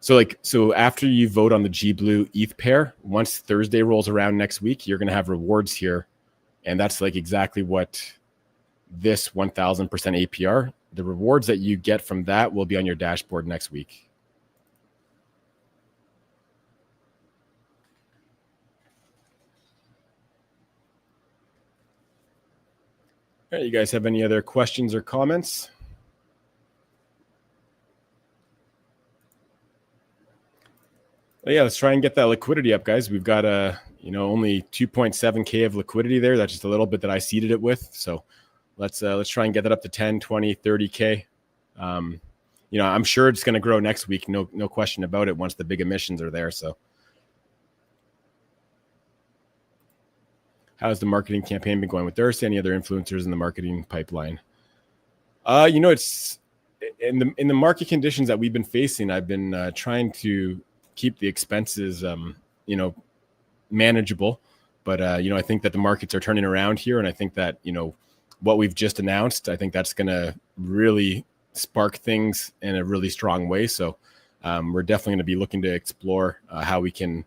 so after you vote on the GBlue ETH pair, once Thursday rolls around next week, you're going to have rewards here, and that's like exactly what this 1000% APR. The rewards that you get from that will be on your dashboard next week. All right, you guys have any other questions or comments? Well, yeah, let's try and get that liquidity up, guys. We've got only 2.7K of liquidity there. That's just a little bit that I seeded it with. So let's try and get that up to 10, 20, 30K. I'm sure it's going to grow next week. No question about it once the big emissions are there. So how's the marketing campaign been going with Durst? Any other influencers in the marketing pipeline? It's in the market conditions that we've been facing. I've been trying to keep the expenses, manageable. But, I think that the markets are turning around here. And I think that, what we've just announced, I think that's going to really spark things in a really strong way. So we're definitely going to be looking to explore how we can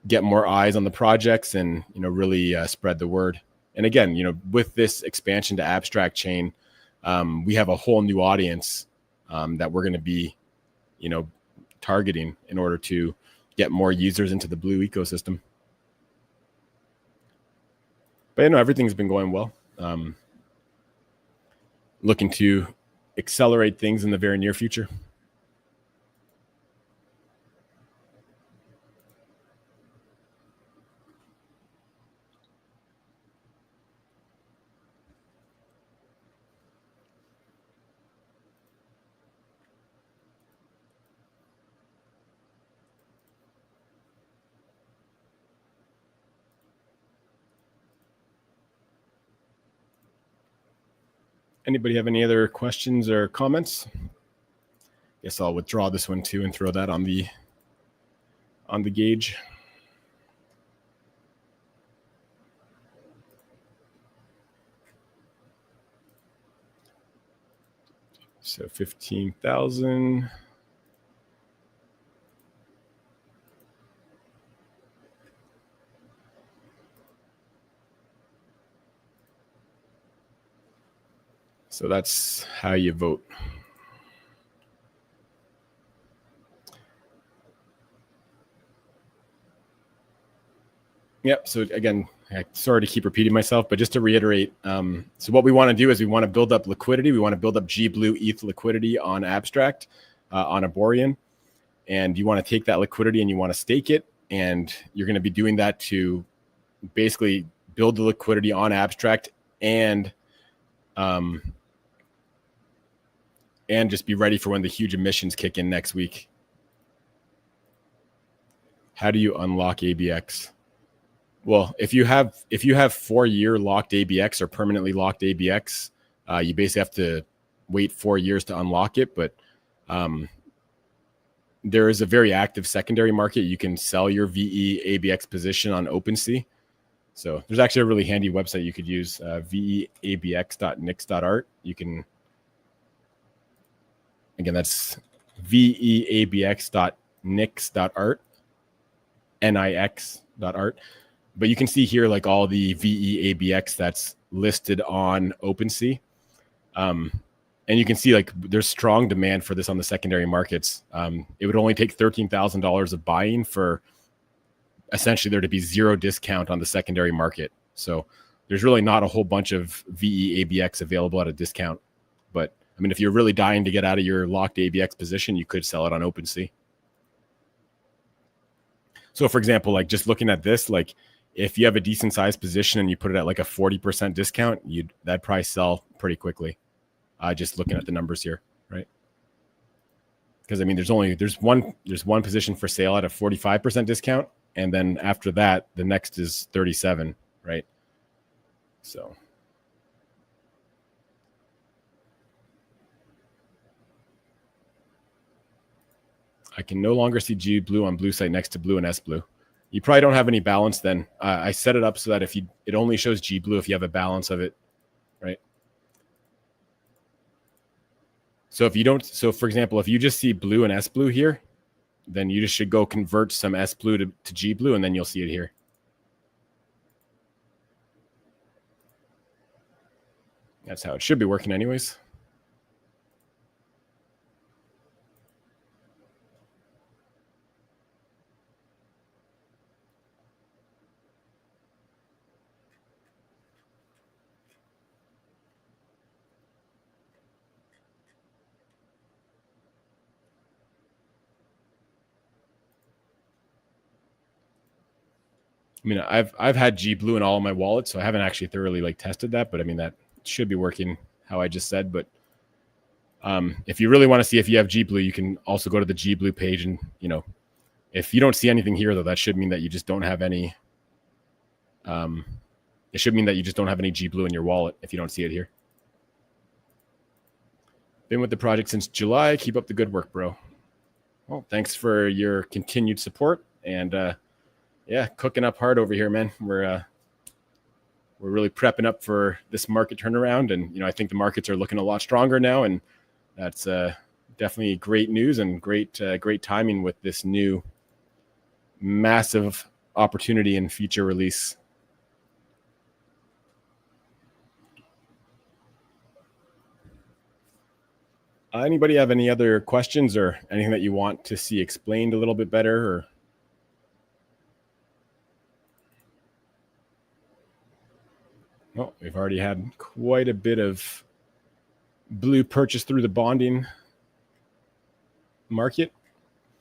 get more eyes on the projects and, really spread the word. And again, with this expansion to abstract chain, we have a whole new audience that we're going to be, targeting in order to get more users into the Blue ecosystem. But everything's been going well. Looking to accelerate things in the very near future. Anybody have any other questions or comments? Guess I'll withdraw this one too and throw that on the gauge. So 15,000. So that's how you vote. Yep. So again, sorry to keep repeating myself, but just to reiterate, so what we want to do is we want to build up liquidity. We want to build up GBlue ETH liquidity on Abstract, on Aborian. And you want to take that liquidity and you want to stake it. And you're going to be doing that to basically build the liquidity on Abstract and just be ready for when the huge emissions kick in next week. How do you unlock ABX? Well, if you have 4-year locked ABX or permanently locked ABX, you basically have to wait 4 years to unlock it. But there is a very active secondary market. You can sell your VE ABX position on OpenSea. So there's actually a really handy website you could use, veabx.nix.art. You can, again, that's veabx.nix.art, nix.art. But you can see here like all the VE-ABX that's listed on OpenSea. And you can see like there's strong demand for this on the secondary markets. It would only take $13,000 of buying for essentially there to be zero discount on the secondary market. So there's really not a whole bunch of VE-ABX available at a discount. But I mean, if you're really dying to get out of your locked ABX position, you could sell it on OpenSea. So for example, like just looking at this, like if you have a decent sized position and you put it at like a 40% discount, that'd probably sell pretty quickly. Just looking at the numbers here, right? Because I mean, there's one position for sale at a 45% discount, and then after that, the next is 37, right? So I can no longer see GBlue on Blue site next to Blue and SBlue. You probably don't have any balance then. I set it up so that it only shows GBlue if you have a balance of it, right? So if you don't, so for example, if you just see Blue and SBlue here, then you just should go convert some SBlue to GBlue, and then you'll see it here. That's how it should be working anyways. I mean, I've had G Blue in all of my wallets, so I haven't actually thoroughly like tested that, but I mean, that should be working how I just said. But if you really want to see if you have G Blue, you can also go to the G Blue page, and if you don't see anything here, though, that should mean that you just don't have any. It should mean that you just don't have any G Blue in your wallet if you don't see it here. Been with the project since July. Keep up the good work, bro. Well, thanks for your continued support, and yeah, cooking up hard over here, man. We're really prepping up for this market turnaround, and I think the markets are looking a lot stronger now, and that's definitely great news and great timing with this new massive opportunity and feature release. Anybody have any other questions or anything that you want to see explained a little bit better? Or well, we've already had quite a bit of blue purchase through the bonding market.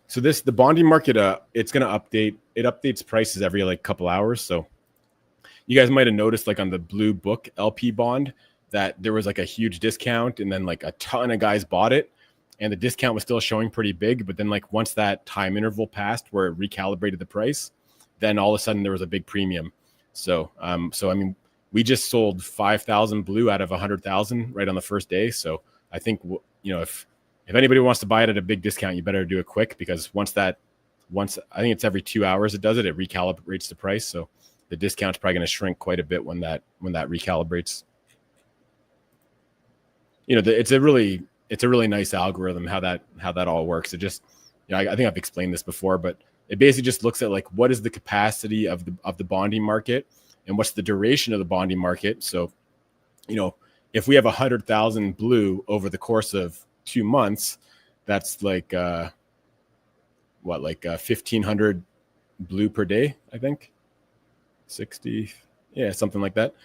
So the bonding market, it's going to update. It updates prices every like couple hours. So you guys might have noticed, like on the blue book LP bond, that there was like a huge discount, and then like a ton of guys bought it, and the discount was still showing pretty big. But then like once that time interval passed where it recalibrated the price, then all of a sudden there was a big premium. So I mean, we just sold 5,000 blue out of 100,000 right on the first day. So I think if anybody wants to buy it at a big discount, you better do it quick, because once I think it's every 2 hours it does it, it recalibrates the price. So the discount's probably going to shrink quite a bit when that recalibrates. It's a really nice algorithm how that all works. It just, I think I've explained this before, but it basically just looks at like what is the capacity of the bonding market and what's the duration of the bonding market. So, if we have 100,000 blue over the course of 2 months, that's like 1,500 blue per day, I think. 60, yeah, something like that.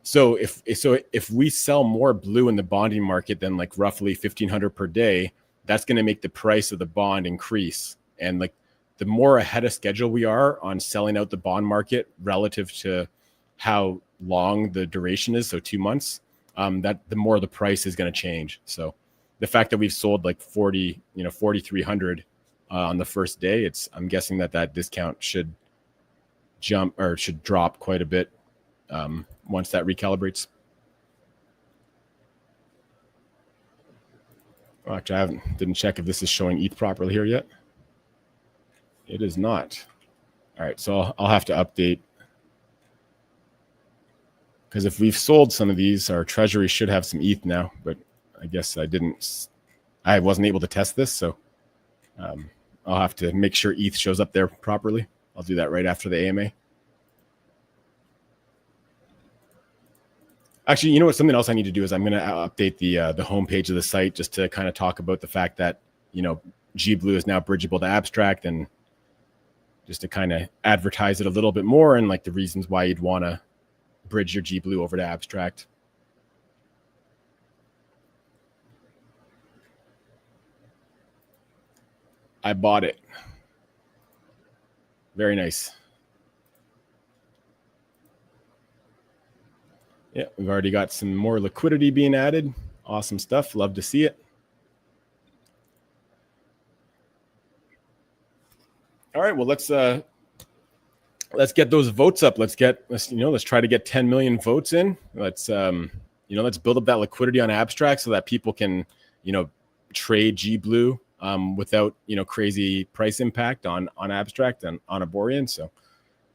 So if we sell more blue in the bonding market than like roughly 1,500 per day, that's going to make the price of the bond increase. And like the more ahead of schedule we are on selling out the bond market relative to how long the duration is, so 2 months, that the more the price is going to change. So the fact that we've sold like 4,300 on the first day, I'm guessing that discount should drop quite a bit once that recalibrates. Actually, I didn't check if this is showing ETH properly here yet. It is not. All right, so I'll have to update, because if we've sold some of these, our treasury should have some ETH now, but I guess I wasn't able to test this, so I'll have to make sure ETH shows up there properly. I'll do that right after the AMA. Actually, something else I need to do is I'm going to update the homepage of the site, just to kind of talk about the fact that, G Blue is now bridgeable to abstract, and just to kind of advertise it a little bit more, and like the reasons why you'd want to bridge your G Blue over to abstract. I bought it. Very nice. Yeah, we've already got some more liquidity being added. Awesome stuff. Love to see it. All right, well, let's get those votes up. Let's try to get 10 million votes in. Let's build up that liquidity on abstract so that people can, trade G Blue without, crazy price impact on abstract and on Aborian. So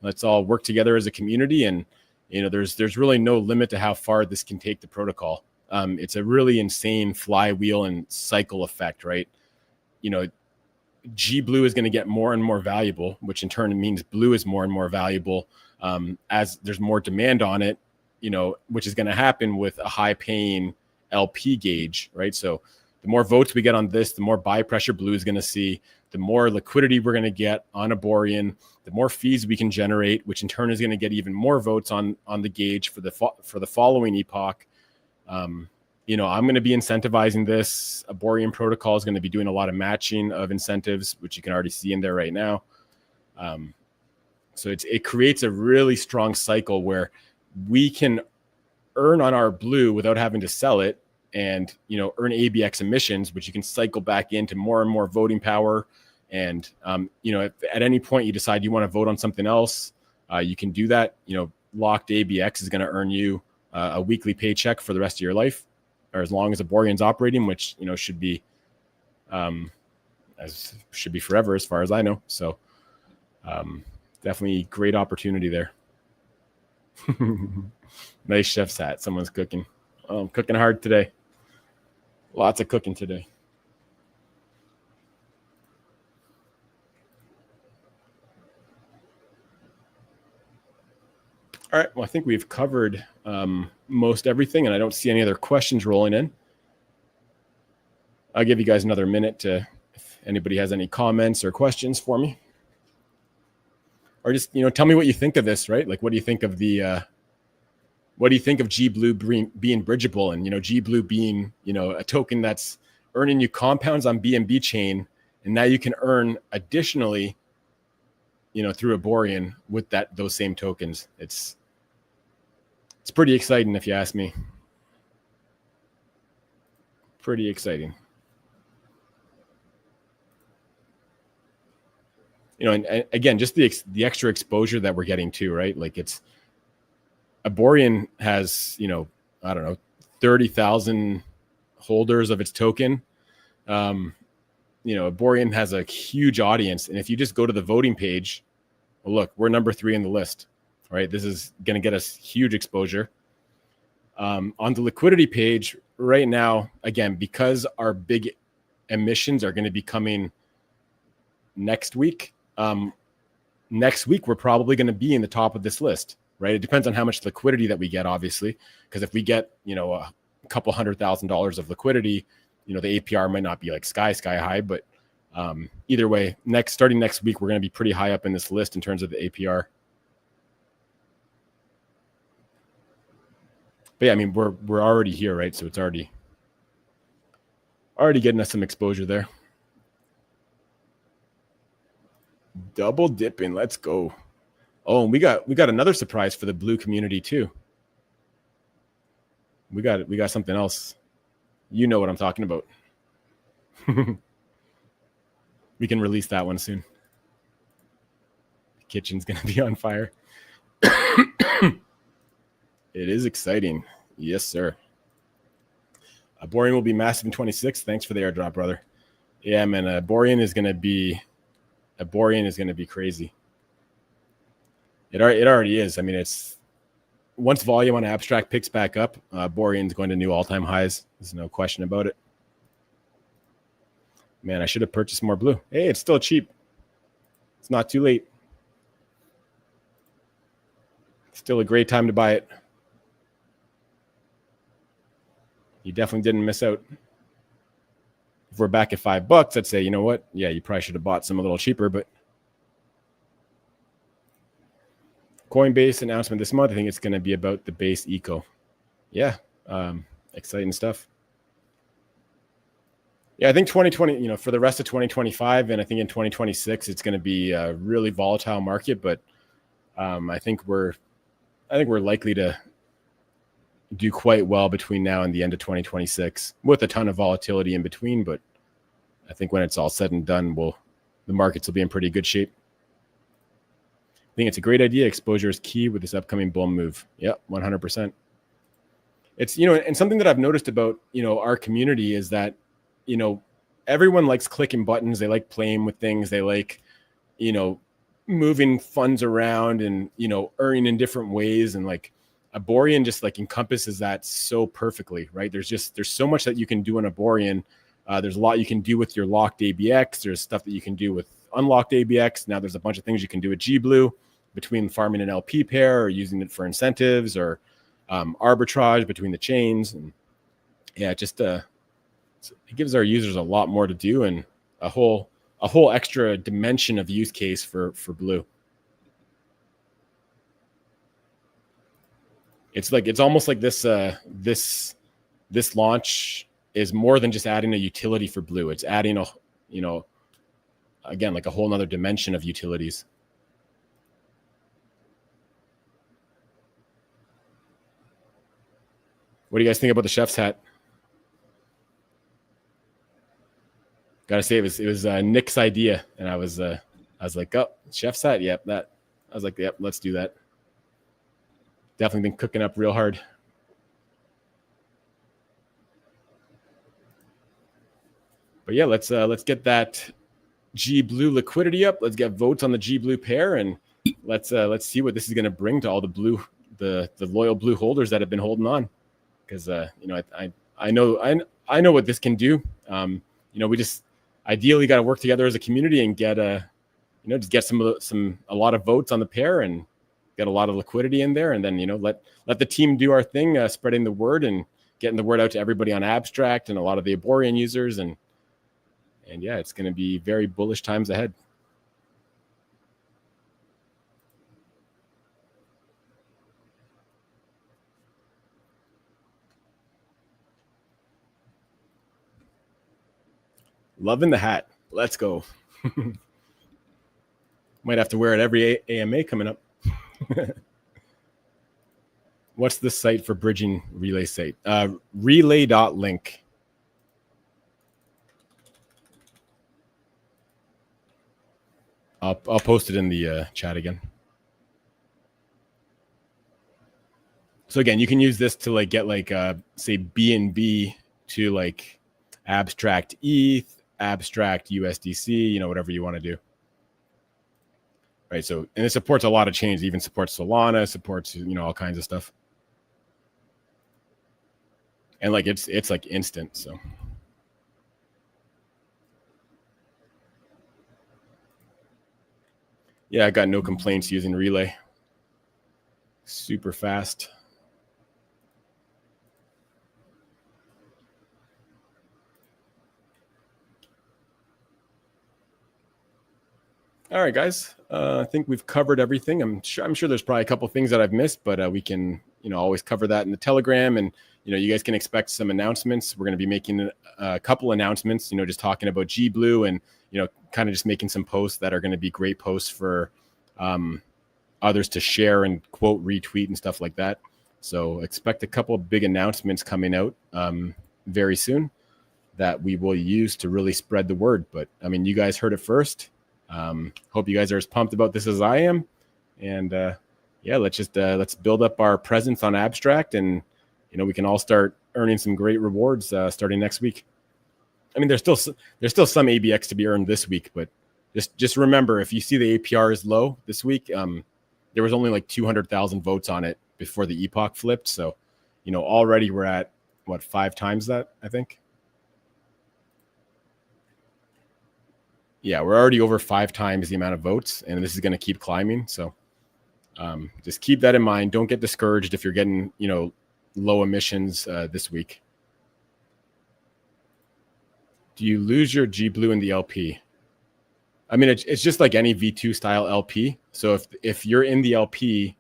let's all work together as a community, and there's really no limit to how far this can take the protocol. It's a really insane flywheel and cycle effect, right? G Blue is going to get more and more valuable, which in turn means blue is more and more valuable as there's more demand on it, which is going to happen with a high paying LP gauge, right? So the more votes we get on this, the more buy pressure blue is going to see, the more liquidity we're going to get on Aborian, the more fees we can generate, which in turn is going to get even more votes on the gauge for the following epoch. I'm going to be incentivizing this. Aborian protocol is going to be doing a lot of matching of incentives, which you can already see in there right now. So it creates a really strong cycle where we can earn on our blue without having to sell it, and earn ABX emissions, which you can cycle back into more and more voting power. And if at any point you decide you want to vote on something else, you can do that. Locked ABX is going to earn you a weekly paycheck for the rest of your life, or as long as Aborian's operating, which should be forever, as far as I know. So definitely great opportunity there. Nice chef's hat. Someone's cooking. Oh, I'm cooking hard today. Lots of cooking today. All right. Well, I think we've covered most everything, and I don't see any other questions rolling in. I'll give you guys another minute if anybody has any comments or questions for me. Or just, tell me what you think of this, right? Like, what do you think of what do you think of GBlue being bridgeable, and, GBlue being, a token that's earning you compounds on BNB chain, and now you can earn additionally, through Aborian with those same tokens. It's pretty exciting, if you ask me. Pretty exciting. And again, just the extra exposure that we're getting too, right? Like, Aborian has, I don't know, 30,000 holders of its token. Aborian has a huge audience. And if you just go to the voting page, well, look, we're number 3 in the list, right? This is going to get us huge exposure. On the liquidity page right now, again, because our big emissions are going to be coming next week, we're probably going to be in the top of this list, right? It depends on how much liquidity that we get, obviously, because if we get, a couple $100,000 of liquidity, the APR might not be like sky high, but either way, starting next week, we're going to be pretty high up in this list in terms of the APR. But yeah, I mean, we're already here, right? So it's already getting us some exposure there. Double dipping, let's go. Oh, and we got another surprise for the blue community too. We got something else. You know what I'm talking about. We can release that one soon. The kitchen's gonna be on fire. It is exciting. Yes, sir. Aborian will be massive in 26. Thanks for the airdrop, brother. Yeah, man. Aborian is gonna be crazy. It already is. I mean, once volume on abstract picks back up, Aborian's going to new all-time highs. There's no question about it. Man, I should have purchased more blue. Hey, it's still cheap. It's not too late. Still a great time to buy it. You definitely didn't miss out. If we're back at $5, I'd say, you know what? Yeah, you probably should have bought some a little cheaper, but Coinbase announcement this month, I think it's going to be about the base eco. Yeah, exciting stuff. Yeah, I think 2020, for the rest of 2025, and I think in 2026, it's going to be a really volatile market, but I think we're likely to do quite well between now and the end of 2026 with a ton of volatility in between. But I think when it's all said and done, the markets will be in pretty good shape. I think it's a great idea. Exposure is key with this upcoming bull move. Yep, 100%. It's, and something that I've noticed about, our community is that, everyone likes clicking buttons. They like playing with things. They like, moving funds around and, earning in different ways. And like Aborian just like encompasses that so perfectly, right? There's so much that you can do in Aborian. There's a lot you can do with your locked ABX. There's stuff that you can do with unlocked ABX. Now there's a bunch of things you can do with GBlue between farming an LP pair or using it for incentives or arbitrage between the chains. And yeah, just it gives our users a lot more to do and a whole extra dimension of use case for Blue. It's almost like this launch is more than just adding a utility for Blue. It's adding again, like a whole nother dimension of utilities. What do you guys think about the chef's hat? Gotta say, it was Nick's idea, and I was like, oh, chef's hat, yep, that. I was like, yep, let's do that. Definitely been cooking up real hard. But yeah, let's get that G Blue liquidity up. Let's get votes on the G Blue pair, and let's see what this is going to bring to all the blue, the loyal blue holders that have been holding on. Because I know what this can do. We just ideally got to work together as a community and get just get a lot of votes on the pair and get a lot of liquidity in there, and then let the team do our thing, spreading the word and getting the word out to everybody on Abstract and a lot of the Aborian users, and yeah, it's going to be very bullish times ahead. Loving the hat. Let's go. Might have to wear it every AMA coming up. What's the site for bridging relay site? Relay.link. I'll post it in the chat again. So again, you can use this to get say BNB to Abstract ETH, Abstract USDC, whatever you want to do. Right. So, and it supports a lot of chains. It even supports Solana, supports all kinds of stuff. And it's instant. So. Yeah, I got no complaints using Relay. Super fast. All right, guys. I think we've covered everything. I'm sure there's probably a couple things that I've missed, but we can always cover that in the Telegram, and you guys can expect some announcements. We're going to be making a couple announcements. Just talking about G Blue and kind of just making some posts that are going to be great posts for others to share and quote, retweet, and stuff like that. So expect a couple of big announcements coming out very soon that we will use to really spread the word. But I mean, you guys heard it first. Hope you guys are as pumped about this as I am. And yeah, let's build up our presence on Abstract, and we can all start earning some great rewards starting next week. I mean, there's still some ABX to be earned this week, but just remember, if you see the APR is low this week, there was only 200,000 votes on it before the epoch flipped. So, already we're at 5 times that, I think. Yeah, we're already over 5 times the amount of votes, and this is going to keep climbing. So just keep that in mind. Don't get discouraged if you're getting, low emissions this week. Do you lose your G Blue in the LP? I mean, it's just like any V2 style LP. So if you're in the LP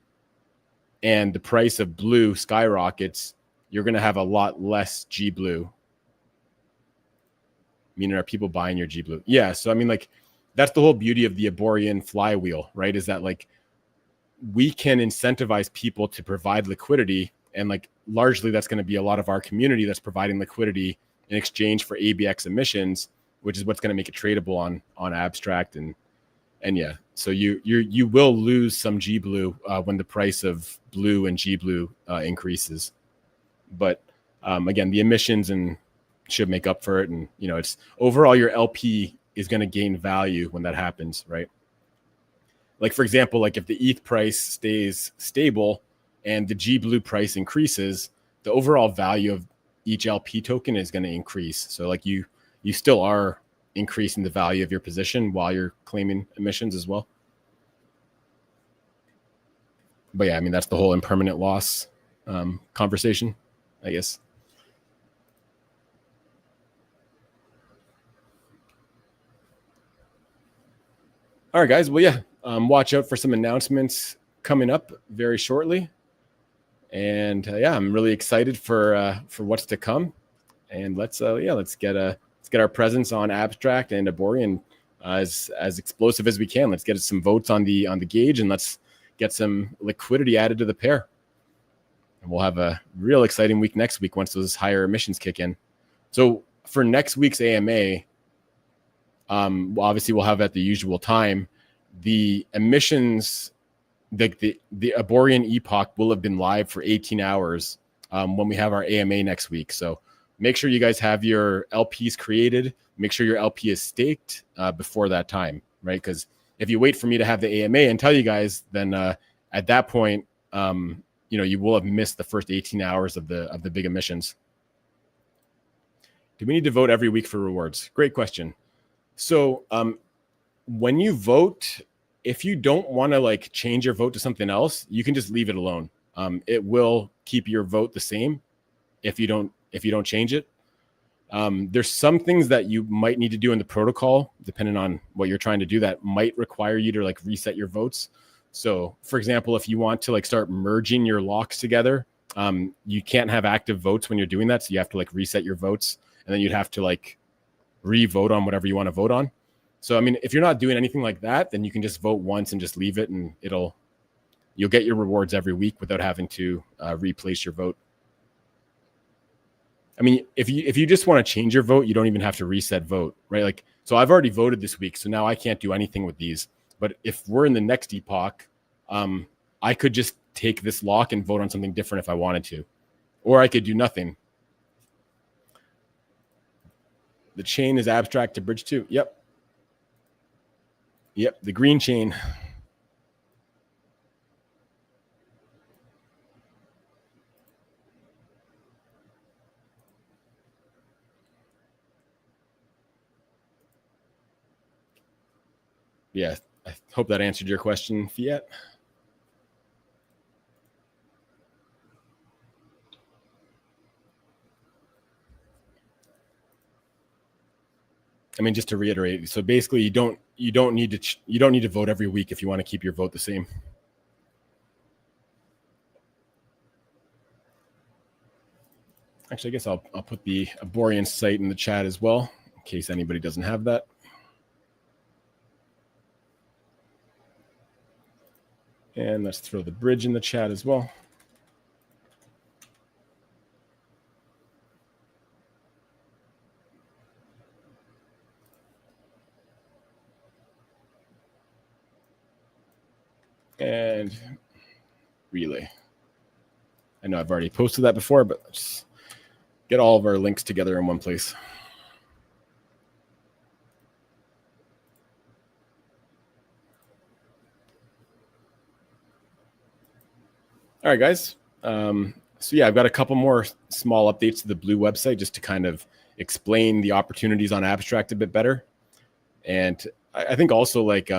and the price of blue skyrockets, you're going to have a lot less G Blue. Meaning, are people buying your G Blue? Yeah. So, I mean, that's the whole beauty of the Aborian flywheel, right? Is that we can incentivize people to provide liquidity. And largely that's going to be a lot of our community that's providing liquidity in exchange for ABX emissions, which is what's going to make it tradable on Abstract. And yeah, so you will lose some G Blue when the price of blue and G Blue increases. But again, the emissions should make up for it. And, it's overall your LP is going to gain value when that happens, right? For example, if the ETH price stays stable and the G Blue price increases, the overall value of each LP token is going to increase. So you still are increasing the value of your position while you're claiming emissions as well. But yeah, I mean, that's the whole impermanent loss conversation, I guess. All right, guys. Well, yeah, watch out for some announcements coming up very shortly. And yeah, I'm really excited for what's to come. And let's get our presence on Abstract and Aborian as explosive as we can. Let's get some votes on the gauge, and let's get some liquidity added to the pair. And we'll have a real exciting week next week once those higher emissions kick in. So for next week's AMA, obviously we'll have at the usual time, the emissions, the Aborian epoch will have been live for 18 hours when we have our AMA next week. So make sure you guys have your LPs created. Make sure your LP is staked before that time, right? Because if you wait for me to have the AMA and tell you guys, then at that point, you will have missed the first 18 hours of the big emissions. Do we need to vote every week for rewards? Great question. So when you vote, if you don't want to like change your vote to something else, you can just leave it alone. It will keep your vote the same if you don't change it. There's some things that you might need to do in the protocol, depending on what you're trying to do, that might require you to like reset your votes. So for example, if you want to like start merging your locks together, you can't have active votes when you're doing that. So you have to like reset your votes, and then you'd have to like re-vote on whatever you want to vote on. So, I mean, if you're not doing anything like that, then you can just vote once and just leave it, and you'll get your rewards every week without having to replace your vote. I mean, if you just want to change your vote, you don't even have to reset vote, right? Like, so I've already voted this week, so now I can't do anything with these. But if we're in the next epoch, I could just take this lock and vote on something different if I wanted to, or I could do nothing. The chain is abstract to bridge to. Yep. The green chain. Yeah, I hope that answered your question, Fiat. I mean, just to reiterate, so basically you don't need to vote every week if you want to keep your vote the same. Actually, I guess I'll put the Aborian site in the chat as well, in case anybody doesn't have that. And let's throw the bridge in the chat as well. And relay. I know I've already posted that before, but let's get all of our links together in one place. All right, guys. So yeah, I've got a couple more small updates to the Blue website just to kind of explain the opportunities on Abstract a bit better. And I think also like,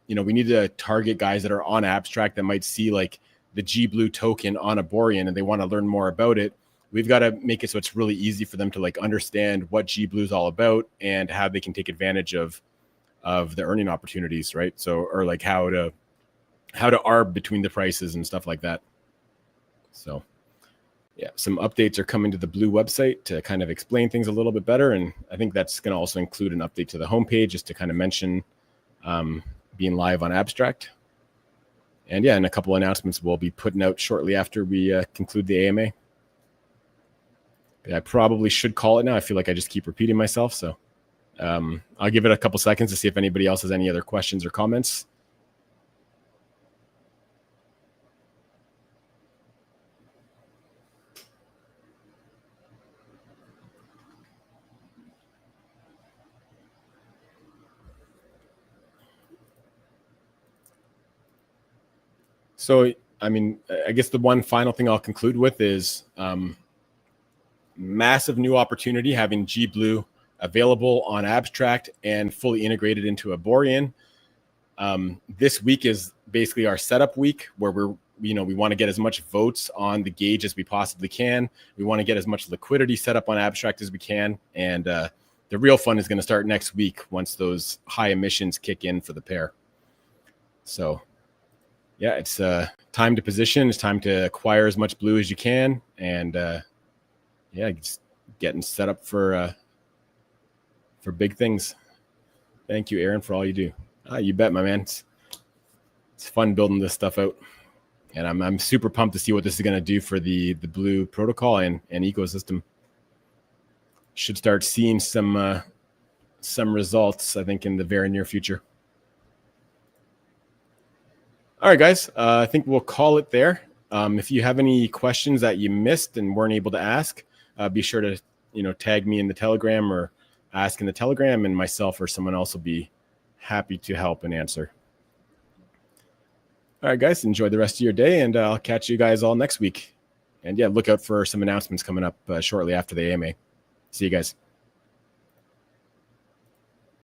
we need to target guys that are on Abstract that might see like the GBlue token on Aborian and they want to learn more about it. We've got to make it so it's really easy for them to like understand what GBlue is all about and how they can take advantage of the earning opportunities, right? So, or like how to arb between the prices and stuff like that. So yeah, some updates are coming to the Blue website to kind of explain things a little bit better. And I think that's going to also include an update to the homepage just to kind of mention being live on Abstract. And yeah, and a couple announcements we'll be putting out shortly after we conclude the AMA. But I probably should call it now. I feel like I just keep repeating myself. So I'll give it a couple seconds to see if anybody else has any other questions or comments. So, I mean, I guess the one final thing I'll conclude with is massive new opportunity having GBlue available on Abstract and fully integrated into Aborian. This week is basically our setup week where we want to get as much votes on the gauge as we possibly can. We want to get as much liquidity set up on Abstract as we can. And the real fun is going to start next week once those high emissions kick in for the pair. So yeah, it's time to position. It's time to acquire as much blue as you can. And yeah, just getting set up for big things. Thank you, Aaron, for all you do. You bet, my man. It's fun building this stuff out. And I'm super pumped to see what this is going to do for the Blue protocol and ecosystem. Should start seeing some results, I think, in the very near future. All right, guys, I think we'll call it there. If you have any questions that you missed and weren't able to ask, be sure to tag me in the Telegram or ask in the Telegram, and myself or someone else will be happy to help and answer. All right, guys, enjoy the rest of your day, and I'll catch you guys all next week. And yeah, look out for some announcements coming up shortly after the AMA. See you guys.